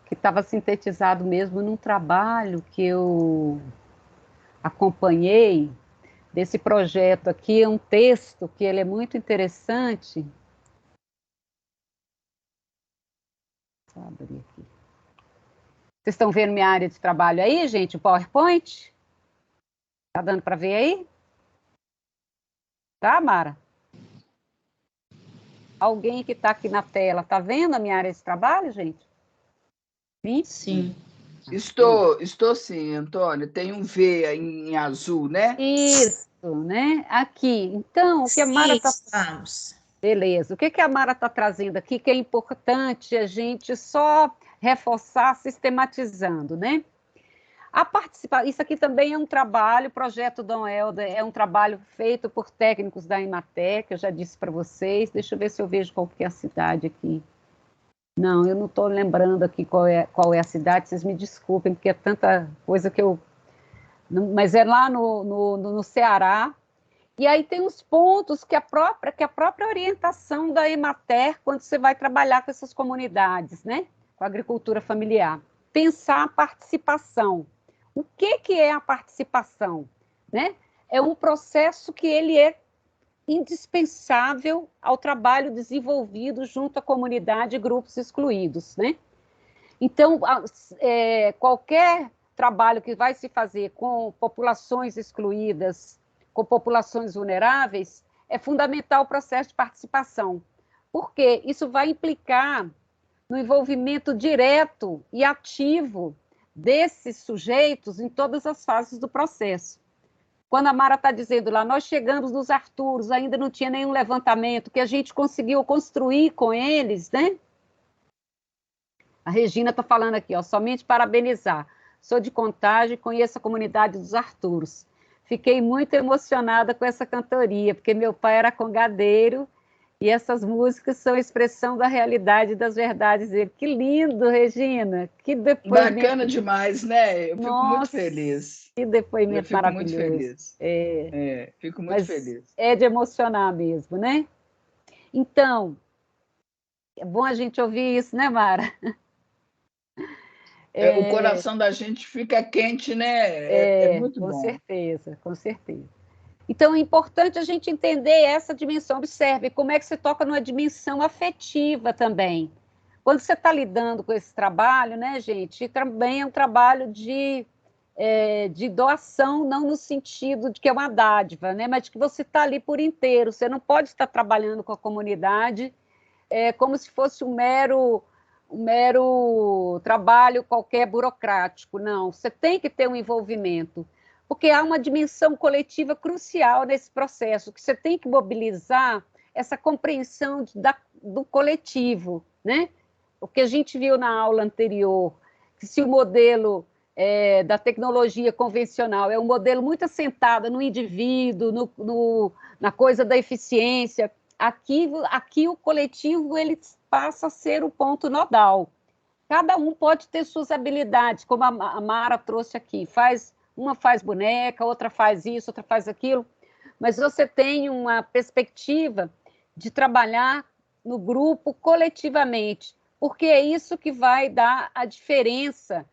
que estava sintetizado mesmo num trabalho que eu acompanhei desse projeto aqui, é um texto que ele é muito interessante. Vou abrir aqui. Vocês estão vendo minha área de trabalho aí, gente, o PowerPoint? Tá dando para ver aí? Tá, Mara? Alguém que está aqui na tela, tá vendo a minha área de trabalho, gente? Sim? Sim. Estou sim, Antônio. Tem um V aí em azul, né? Isso, né? Aqui. Então, o que a Mara está... Estamos. Beleza. O que a Mara está trazendo aqui, que é importante a gente só reforçar sistematizando, né? Isso aqui também é um trabalho, o projeto Dom Helder é um trabalho feito por técnicos da Emater, que eu já disse para vocês. Deixa eu ver se eu vejo qual que é a cidade aqui. Não, eu não estou lembrando aqui qual é a cidade, vocês me desculpem, porque é tanta coisa que eu... Mas é lá no Ceará. E aí tem os pontos que a própria orientação da Emater, quando você vai trabalhar com essas comunidades, né? Com a agricultura familiar. Pensar a participação. O que é a participação? Né? É um processo que ele é indispensável ao trabalho desenvolvido junto à comunidade e grupos excluídos, né? Então, qualquer trabalho que vai se fazer com populações excluídas, com populações vulneráveis, é fundamental o processo de participação, porque isso vai implicar no envolvimento direto e ativo desses sujeitos em todas as fases do processo. Quando a Mara está dizendo lá, nós chegamos nos Arturos, ainda não tinha nenhum levantamento, que a gente conseguiu construir com eles, né? A Regina está falando aqui, ó, somente parabenizar. Sou de Contagem, conheço a comunidade dos Arturos. Fiquei muito emocionada com essa cantoria, porque meu pai era congadeiro e essas músicas são expressão da realidade e das verdades dele. Que lindo, Regina! Que depoimento... Bacana demais, né? Eu fico muito feliz. Que depoimento maravilhoso. Fico muito feliz. Fico muito feliz. É de emocionar mesmo, né? Então, é bom a gente ouvir isso, né, Mara? O coração da gente fica quente, né? É muito bom. Com certeza, com certeza. Então, é importante a gente entender essa dimensão. Observe como é que você toca numa dimensão afetiva também. Quando você está lidando com esse trabalho, né, gente, também é um trabalho de doação, não no sentido de que é uma dádiva, né, mas de que você está ali por inteiro. Você não pode estar trabalhando com a comunidade como se fosse um mero trabalho qualquer burocrático. Não, você tem que ter um envolvimento, porque há uma dimensão coletiva crucial nesse processo, que você tem que mobilizar essa compreensão do coletivo, né? O que a gente viu na aula anterior, que se o modelo da tecnologia convencional é um modelo muito assentado no indivíduo, na coisa da eficiência, aqui o coletivo ele passa a ser o ponto nodal. Cada um pode ter suas habilidades, como a Mara trouxe aqui, uma faz boneca, outra faz isso, outra faz aquilo, mas você tem uma perspectiva de trabalhar no grupo coletivamente, porque é isso que vai dar a diferença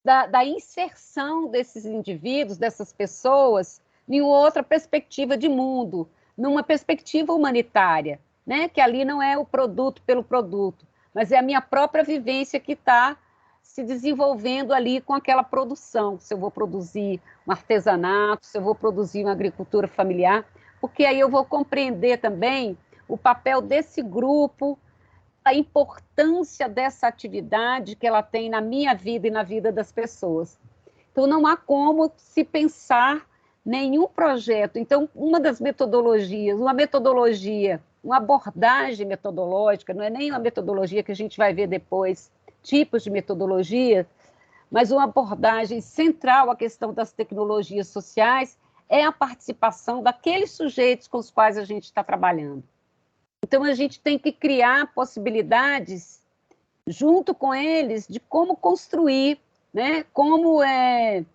da inserção desses indivíduos, dessas pessoas, em outra perspectiva de mundo, numa perspectiva humanitária, né? Que ali não é o produto pelo produto, mas é a minha própria vivência que está se desenvolvendo ali com aquela produção. Se eu vou produzir um artesanato, se eu vou produzir uma agricultura familiar, porque aí eu vou compreender também o papel desse grupo, a importância dessa atividade que ela tem na minha vida e na vida das pessoas. Então, não há como se pensar nenhum projeto. Então, uma abordagem metodológica, não é nem uma metodologia que a gente vai ver depois, tipos de metodologia, mas uma abordagem central à questão das tecnologias sociais é a participação daqueles sujeitos com os quais a gente está trabalhando. Então, a gente tem que criar possibilidades junto com eles de como construir, né? Como é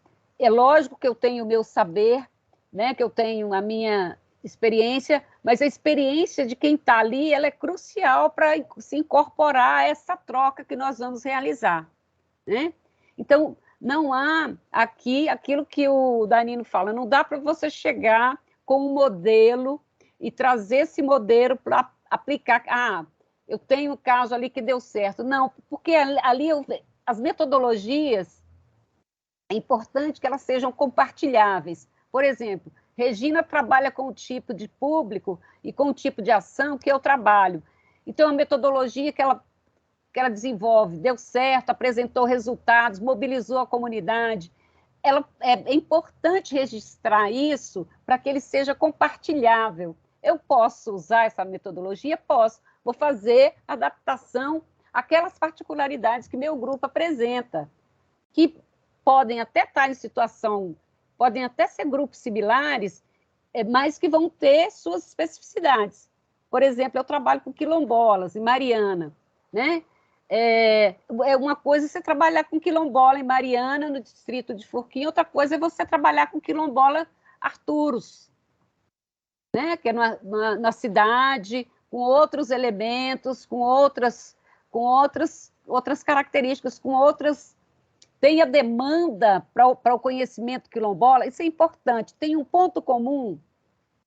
lógico que eu tenho o meu saber, né? Que eu tenho a minha experiência, mas a experiência de quem está ali, ela é crucial para se incorporar a essa troca que nós vamos realizar, né? Então, não há aqui aquilo que o Danilo fala, não dá para você chegar com um modelo e trazer esse modelo para aplicar. Ah, eu tenho um caso ali que deu certo. Não, porque ali as metodologias, é importante que elas sejam compartilháveis. Por exemplo, Regina trabalha com o tipo de público e com o tipo de ação que eu trabalho. Então, a metodologia que ela desenvolve deu certo, apresentou resultados, mobilizou a comunidade. É importante registrar isso para que ele seja compartilhável. Eu posso usar essa metodologia? Posso. Vou fazer adaptação àquelas particularidades que meu grupo apresenta, que podem até estar em situação, podem até ser grupos similares, mas que vão ter suas especificidades. Por exemplo, eu trabalho com quilombolas em Mariana, né? É uma coisa você trabalhar com quilombola em Mariana, no distrito de Forquim, outra coisa é você trabalhar com quilombola Arturos, né? Que é na cidade, com outros elementos, com outras características, com outras. Tem a demanda para o conhecimento quilombola, isso é importante. Tem um ponto comum,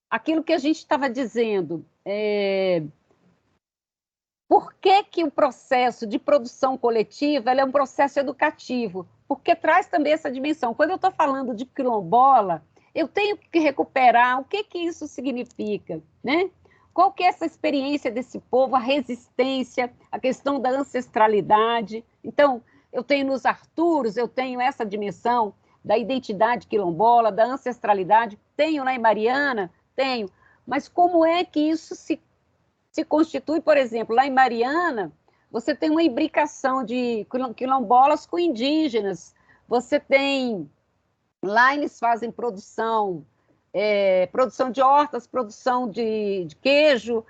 aquilo que a gente estava dizendo. Por que o processo de produção coletiva é um processo educativo? Porque traz também essa dimensão. Quando eu estou falando de quilombola, eu tenho que recuperar o que isso significa, né? Qual que é essa experiência desse povo, a resistência, a questão da ancestralidade. Então, eu tenho nos Arturos, eu tenho essa dimensão da identidade quilombola, da ancestralidade, tenho lá em Mariana, tenho. Mas como é que isso se constitui, por exemplo, lá em Mariana, você tem uma imbricação de quilombolas com indígenas, você tem, lá eles fazem produção de hortas, produção de queijo,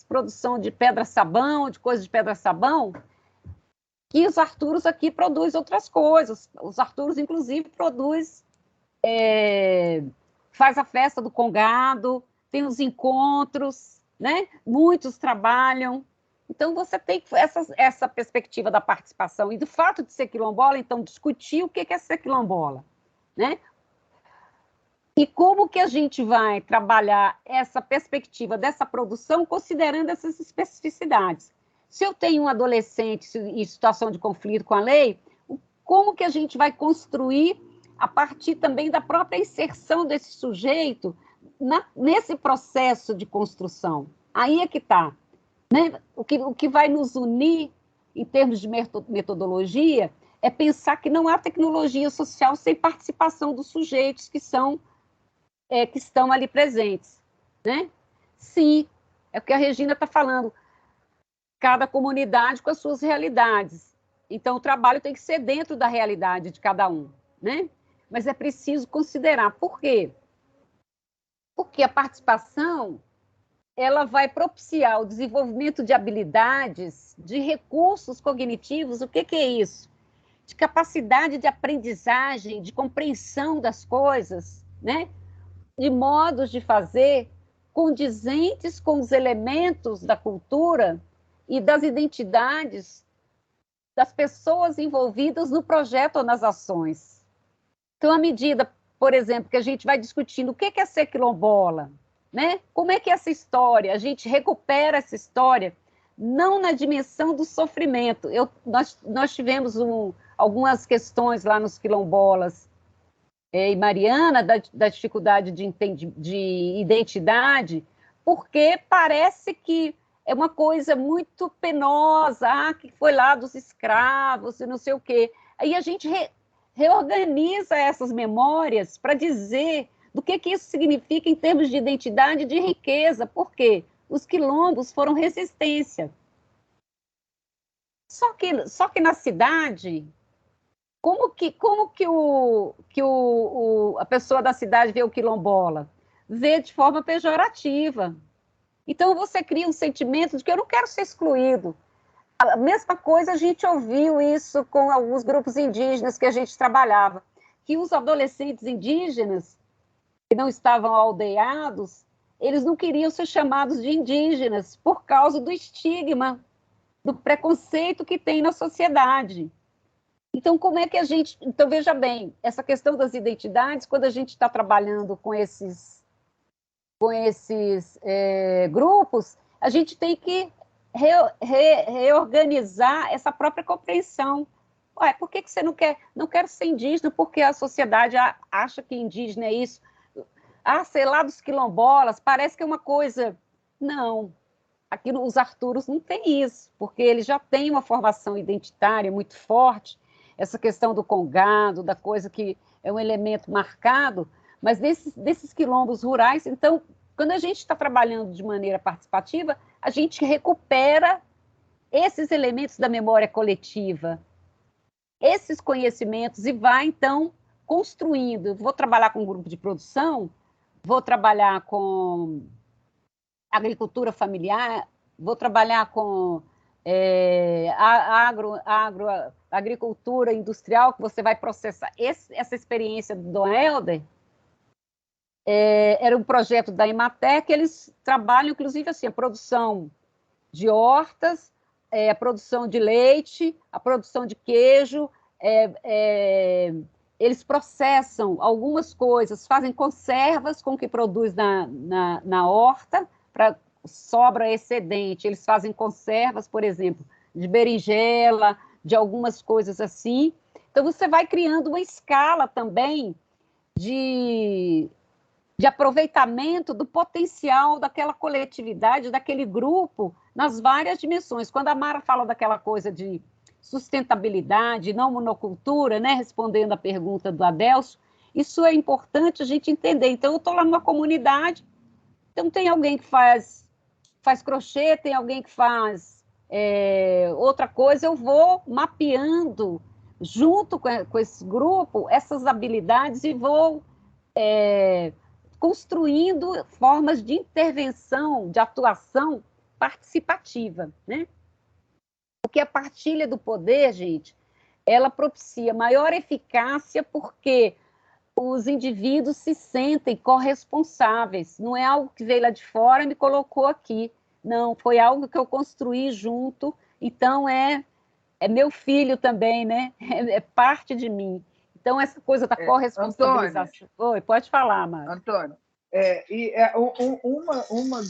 produção de pedra-sabão, de coisas de pedra-sabão, que os Arturos aqui produzem outras coisas. Os Arturos, inclusive, faz a festa do Congado, tem os encontros, né? Muitos trabalham. Então, você tem essa perspectiva da participação e do fato de ser quilombola, então, discutir o que é ser quilombola, né? E como que a gente vai trabalhar essa perspectiva dessa produção considerando essas especificidades? Se eu tenho um adolescente em situação de conflito com a lei, como que a gente vai construir a partir também da própria inserção desse sujeito nesse processo de construção? Aí é que está, né? O que vai nos unir em termos de metodologia é pensar que não há tecnologia social sem participação dos sujeitos que estão ali presentes, né? Sim, é o que a Regina está falando, cada comunidade com as suas realidades. Então, o trabalho tem que ser dentro da realidade de cada um, né? Mas é preciso considerar. Por quê? Porque a participação ela vai propiciar o desenvolvimento de habilidades, de recursos cognitivos. O que é isso? De capacidade de aprendizagem, de compreensão das coisas, né? De modos de fazer condizentes com os elementos da cultura e das identidades das pessoas envolvidas no projeto ou nas ações. Então, à medida, por exemplo, que a gente vai discutindo o que é ser quilombola, né? Como é que é essa história? A gente recupera essa história, não na dimensão do sofrimento. Nós tivemos algumas questões lá nos quilombolas, em Mariana, da dificuldade de identidade, porque parece que é uma coisa muito penosa, que foi lá dos escravos e não sei o quê. Aí a gente reorganiza essas memórias para dizer do que isso significa em termos de identidade e de riqueza. Por quê? Os quilombos foram resistência. Só que na cidade, como que a pessoa da cidade vê o quilombola? Vê de forma pejorativa. Então, você cria um sentimento de que eu não quero ser excluído. A mesma coisa, a gente ouviu isso com alguns grupos indígenas que a gente trabalhava, que os adolescentes indígenas que não estavam aldeados, eles não queriam ser chamados de indígenas por causa do estigma, do preconceito que tem na sociedade. Então, como é que a gente... Então, veja bem, essa questão das identidades, quando a gente está trabalhando com esses grupos, a gente tem que reorganizar essa própria compreensão. Ué, por que você não quer? Não quero ser indígena porque a sociedade acha que indígena é isso. Sei lá, dos quilombolas, parece que é uma coisa... Não, aqui os Arturos não têm isso, porque eles já têm uma formação identitária muito forte, essa questão do congado, da coisa que é um elemento marcado, mas desses quilombos rurais, então, quando a gente está trabalhando de maneira participativa, a gente recupera esses elementos da memória coletiva, esses conhecimentos, e vai, então, construindo. Vou trabalhar com um grupo de produção, vou trabalhar com agricultura familiar, vou trabalhar com agricultura industrial, que você vai processar. Essa experiência do Dom Helder era um projeto da Emater, que eles trabalham, inclusive, assim, a produção de hortas, a produção de leite, a produção de queijo, eles processam algumas coisas, fazem conservas com o que produz na horta, para sobra excedente, eles fazem conservas, por exemplo, de berinjela, de algumas coisas assim. Então, você vai criando uma escala também de aproveitamento do potencial daquela coletividade, daquele grupo, nas várias dimensões. Quando a Mara fala daquela coisa de sustentabilidade, não monocultura, né, respondendo a pergunta do Adelso, isso é importante a gente entender. Então, eu estou lá numa comunidade, então tem alguém que faz crochê, tem alguém que faz outra coisa, eu vou mapeando, junto com esse grupo, essas habilidades e vou construindo formas de intervenção, de atuação participativa, né? Porque a partilha do poder, gente, ela propicia maior eficácia porque os indivíduos se sentem corresponsáveis. Não é algo que veio lá de fora e me colocou aqui. Não, foi algo que eu construí junto. Então, é meu filho também, né? É parte de mim. Então, essa coisa da corresponsabilização... Oi, pode falar, Mara. Antônio, uma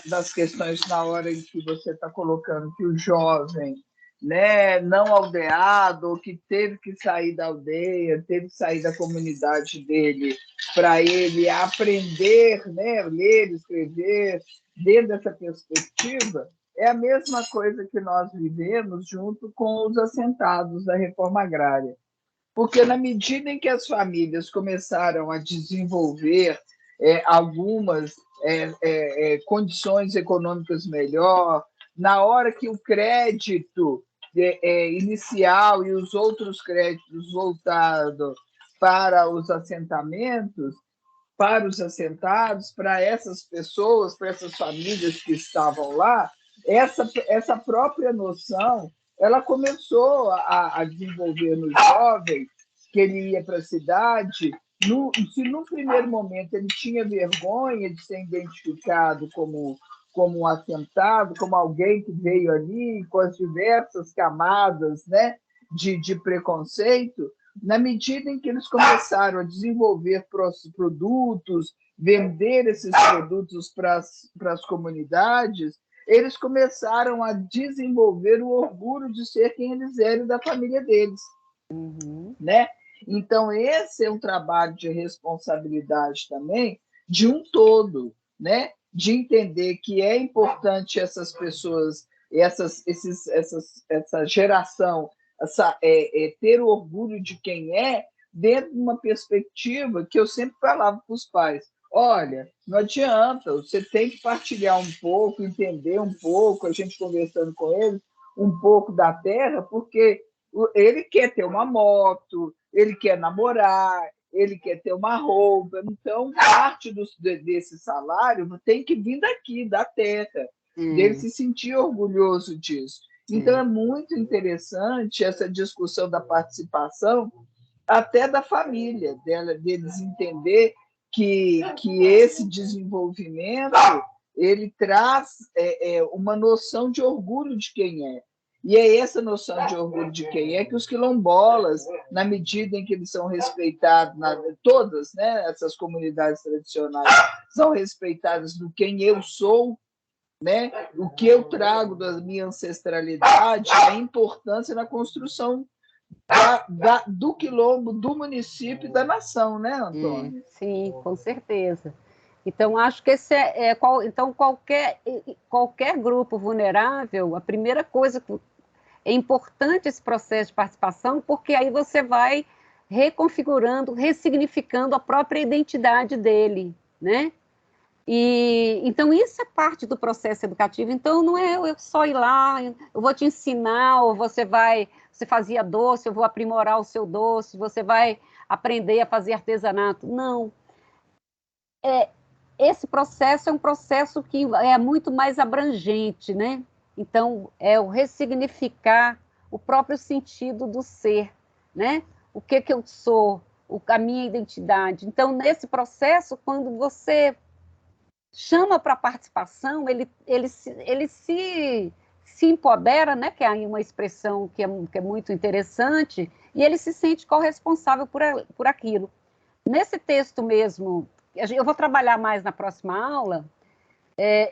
das questões na hora em que você está colocando que o jovem, né, não aldeado, ou que teve que sair da aldeia, teve que sair da comunidade dele para ele aprender, né, ler, escrever, dentro dessa perspectiva, é a mesma coisa que nós vivemos junto com os assentados da reforma agrária. Porque, na medida em que as famílias começaram a desenvolver algumas condições econômicas melhor, na hora que o crédito inicial e os outros créditos voltados para os assentamentos, para os assentados, para essas pessoas, para essas famílias que estavam lá, essa própria noção ela começou a desenvolver no jovem, que ele ia para a cidade. Se no primeiro momento ele tinha vergonha de ser identificado como um assentado, como alguém que veio ali com as diversas camadas, né, de preconceito, na medida em que eles começaram a desenvolver produtos, vender esses produtos para as comunidades, eles começaram a desenvolver o orgulho de ser quem eles eram da família deles. Né? Então, esse é um trabalho de responsabilidade também de um todo, né? De entender que é importante essas pessoas, essa geração, ter o orgulho de quem é, dentro de uma perspectiva que eu sempre falava para os pais. Olha, não adianta, você tem que partilhar um pouco, entender um pouco, a gente conversando com ele, um pouco da terra, porque ele quer ter uma moto, ele quer namorar, ele quer ter uma roupa. Então, parte desse salário tem que vir daqui, da terra, dele se sentir orgulhoso disso. Então, é muito interessante essa discussão da participação, até da família, deles entender que esse desenvolvimento ele traz uma noção de orgulho de quem é. E é essa noção de orgulho de quem é que os quilombolas, na medida em que eles são respeitados, todas, né, essas comunidades tradicionais são respeitadas do quem eu sou, né, o que eu trago da minha ancestralidade, a importância na construção do quilombo, do município e da nação, né, Antônio? Sim, com certeza. Então, acho que esse então qualquer grupo vulnerável, a primeira coisa que é importante esse processo de participação, porque aí você vai reconfigurando, ressignificando a própria identidade dele, né? E então isso é parte do processo educativo. Então não é eu só ir lá, eu vou te ensinar, ou você fazia doce, eu vou aprimorar o seu doce, você vai aprender a fazer artesanato. Não. Esse processo é um processo que é muito mais abrangente, né? Então, é o ressignificar o próprio sentido do ser, né? O que eu sou, a minha identidade. Então, nesse processo, quando você chama para a participação, ele se empodera, né? Que é uma expressão que é muito interessante, e ele se sente corresponsável por aquilo. Nesse texto mesmo, eu vou trabalhar mais na próxima aula,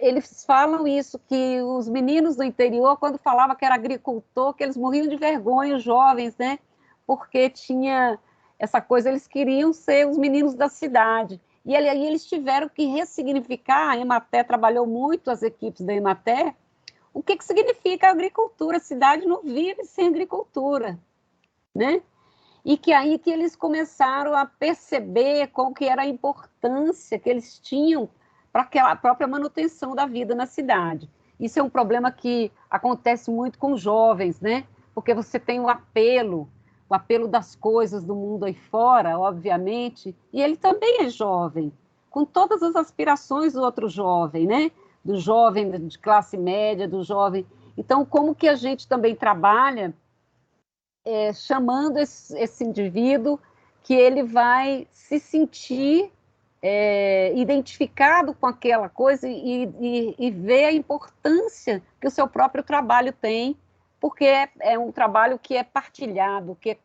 eles falam isso, que os meninos do interior, quando falava que era agricultor, que eles morriam de vergonha, os jovens, né? Porque tinha essa coisa, eles queriam ser os meninos da cidade. E aí eles tiveram que ressignificar, a Emater trabalhou muito, as equipes da Emater, o que significa agricultura. A cidade não vive sem agricultura, né? E que aí que eles começaram a perceber qual que era a importância que eles tinham para aquela própria manutenção da vida na cidade. Isso é um problema que acontece muito com jovens, né? Porque você tem o apelo das coisas do mundo aí fora, obviamente, e ele também é jovem, com todas as aspirações do outro jovem, né? Do jovem de classe média, do jovem... Então, como que a gente também trabalha chamando esse indivíduo que ele vai se sentir identificado com aquela coisa e ver a importância que o seu próprio trabalho tem, porque é um trabalho que é partilhado, que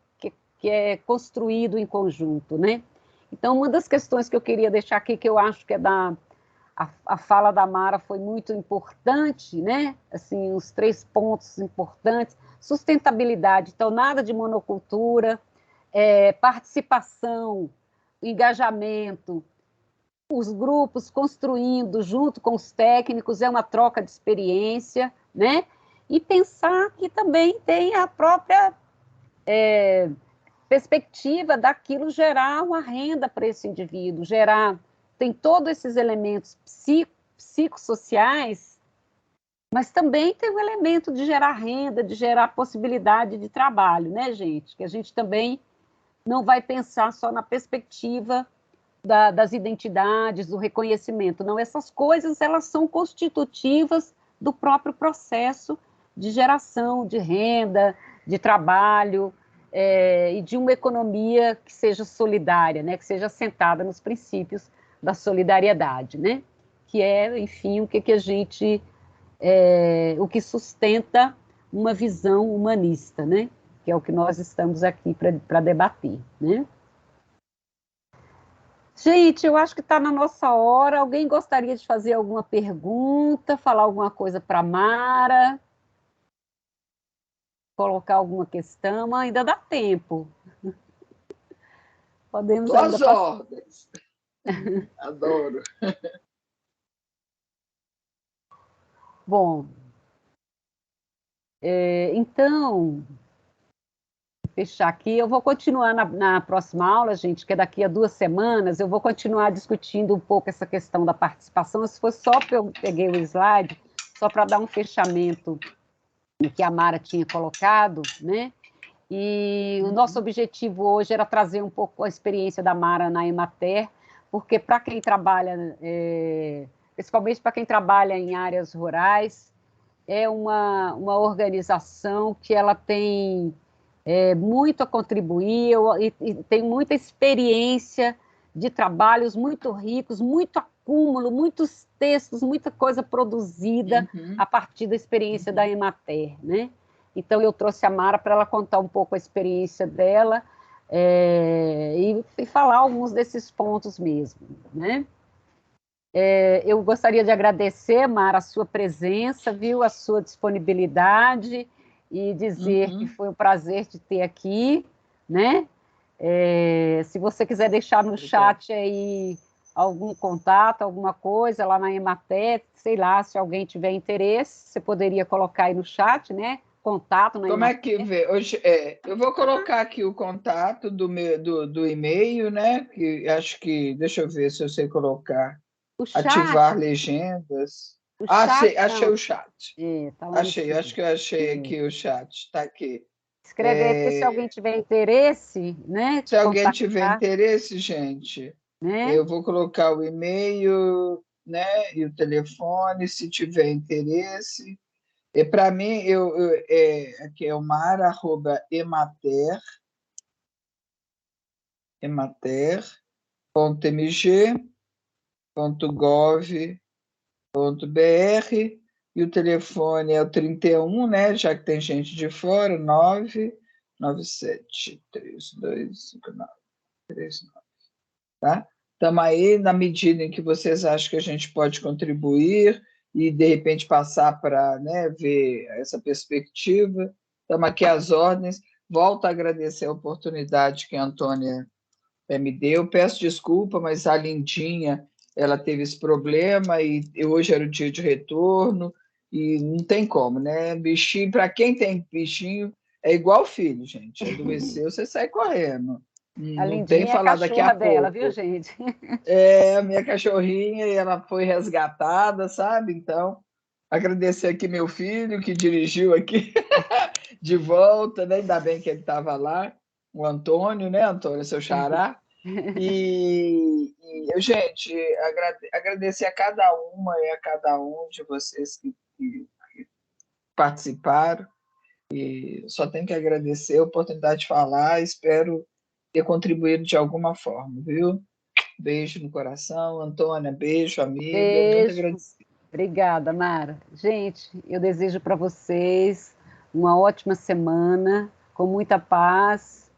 é construído em conjunto, né? Então, uma das questões que eu queria deixar aqui, que eu acho que a fala da Mara foi muito importante, né? Assim, os 3 pontos importantes: sustentabilidade, então nada de monocultura, participação, engajamento, os grupos construindo junto com os técnicos, é uma troca de experiência, né? E pensar que também tem a própria perspectiva daquilo gerar uma renda para esse indivíduo, tem todos esses elementos psicossociais, mas também tem o elemento de gerar renda, de gerar possibilidade de trabalho, né, gente? Que a gente também não vai pensar só na perspectiva das identidades, do reconhecimento. Não, essas coisas, elas são constitutivas do próprio processo de geração de renda, de trabalho, e de uma economia que seja solidária, né? Que seja assentada nos princípios da solidariedade, né? Que é, enfim, o que a gente... o que sustenta uma visão humanista, né? Que é o que nós estamos aqui para debater, né? Gente, eu acho que está na nossa hora. Alguém gostaria de fazer alguma pergunta, falar alguma coisa para a Mara? Colocar alguma questão? Ainda dá tempo. Podemos Tô ainda às ordens. Adoro. Bom, então, vou fechar aqui. Eu vou continuar na próxima aula, gente, que é daqui a 2 semanas. Eu vou continuar discutindo um pouco essa questão da participação. Se for só que eu peguei o slide, só para dar um fechamento no que a Mara tinha colocado, né? E o nosso objetivo hoje era trazer um pouco a experiência da Mara na Emater, porque para quem trabalha, principalmente para quem trabalha em áreas rurais, é uma organização que ela tem muito a contribuir e tem muita experiência de trabalhos muito ricos, muito acúmulo, muitos textos, muita coisa produzida a partir da experiência da Emater, né? Então, eu trouxe a Mara para ela contar um pouco a experiência dela e falar alguns desses pontos mesmo, né? Eu gostaria de agradecer, Mara, a sua presença, viu, a sua disponibilidade e dizer que foi um prazer te ter aqui, né? Se você quiser deixar no chat aí algum contato, alguma coisa lá na Emater, sei lá, se alguém tiver interesse, você poderia colocar aí no chat, né? Contato na Como é que vê? Hoje, eu vou colocar aqui o contato do e-mail, né? Que acho que, deixa eu ver se eu sei colocar. O chat, ativar legendas. Achei o chat. Tá lá achei, acho que eu achei aqui o chat. Está aqui. Escreve aí, porque se alguém tiver interesse, né? Se alguém tiver interesse, gente, né? Eu vou colocar o e-mail, né? E o telefone, se tiver interesse. Para mim, aqui é o emater.mg.gov.br e o telefone é o 31, né? Já que tem gente de fora, 997325939. Tá? Estamos aí na medida em que vocês acham que a gente pode contribuir e, de repente, passar para, né, ver essa perspectiva. Estamos aqui às ordens. Volto a agradecer a oportunidade que a Antônia me deu. Peço desculpa, mas a Lindinha ela teve esse problema e hoje era o dia de retorno e não tem como, né? Bichinho, para quem tem bichinho, é igual filho, gente. Adoeceu, você sai correndo. A Não tem Lindinha falar é a daqui a cachorra dela, pouco. viu, gente? A minha cachorrinha, e ela foi resgatada, sabe? Então, agradecer aqui meu filho, que dirigiu aqui de volta, né? Ainda bem que ele estava lá, o Antônio, né, Antônio, seu xará. Gente, agradecer a cada uma e a cada um de vocês que participaram. E só tenho que agradecer a oportunidade de falar, espero ter contribuído de alguma forma, viu? Beijo no coração. Antônia, beijo, amiga. Beijo. Muito agradecida. Obrigada, Mara. Gente, eu desejo para vocês uma ótima semana, com muita paz,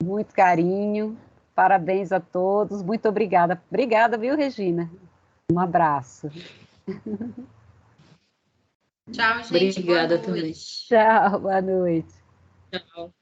muito carinho. Parabéns a todos. Muito obrigada. Obrigada, viu, Regina? Um abraço. Tchau, gente. Obrigada também. Tchau, boa noite. Tchau.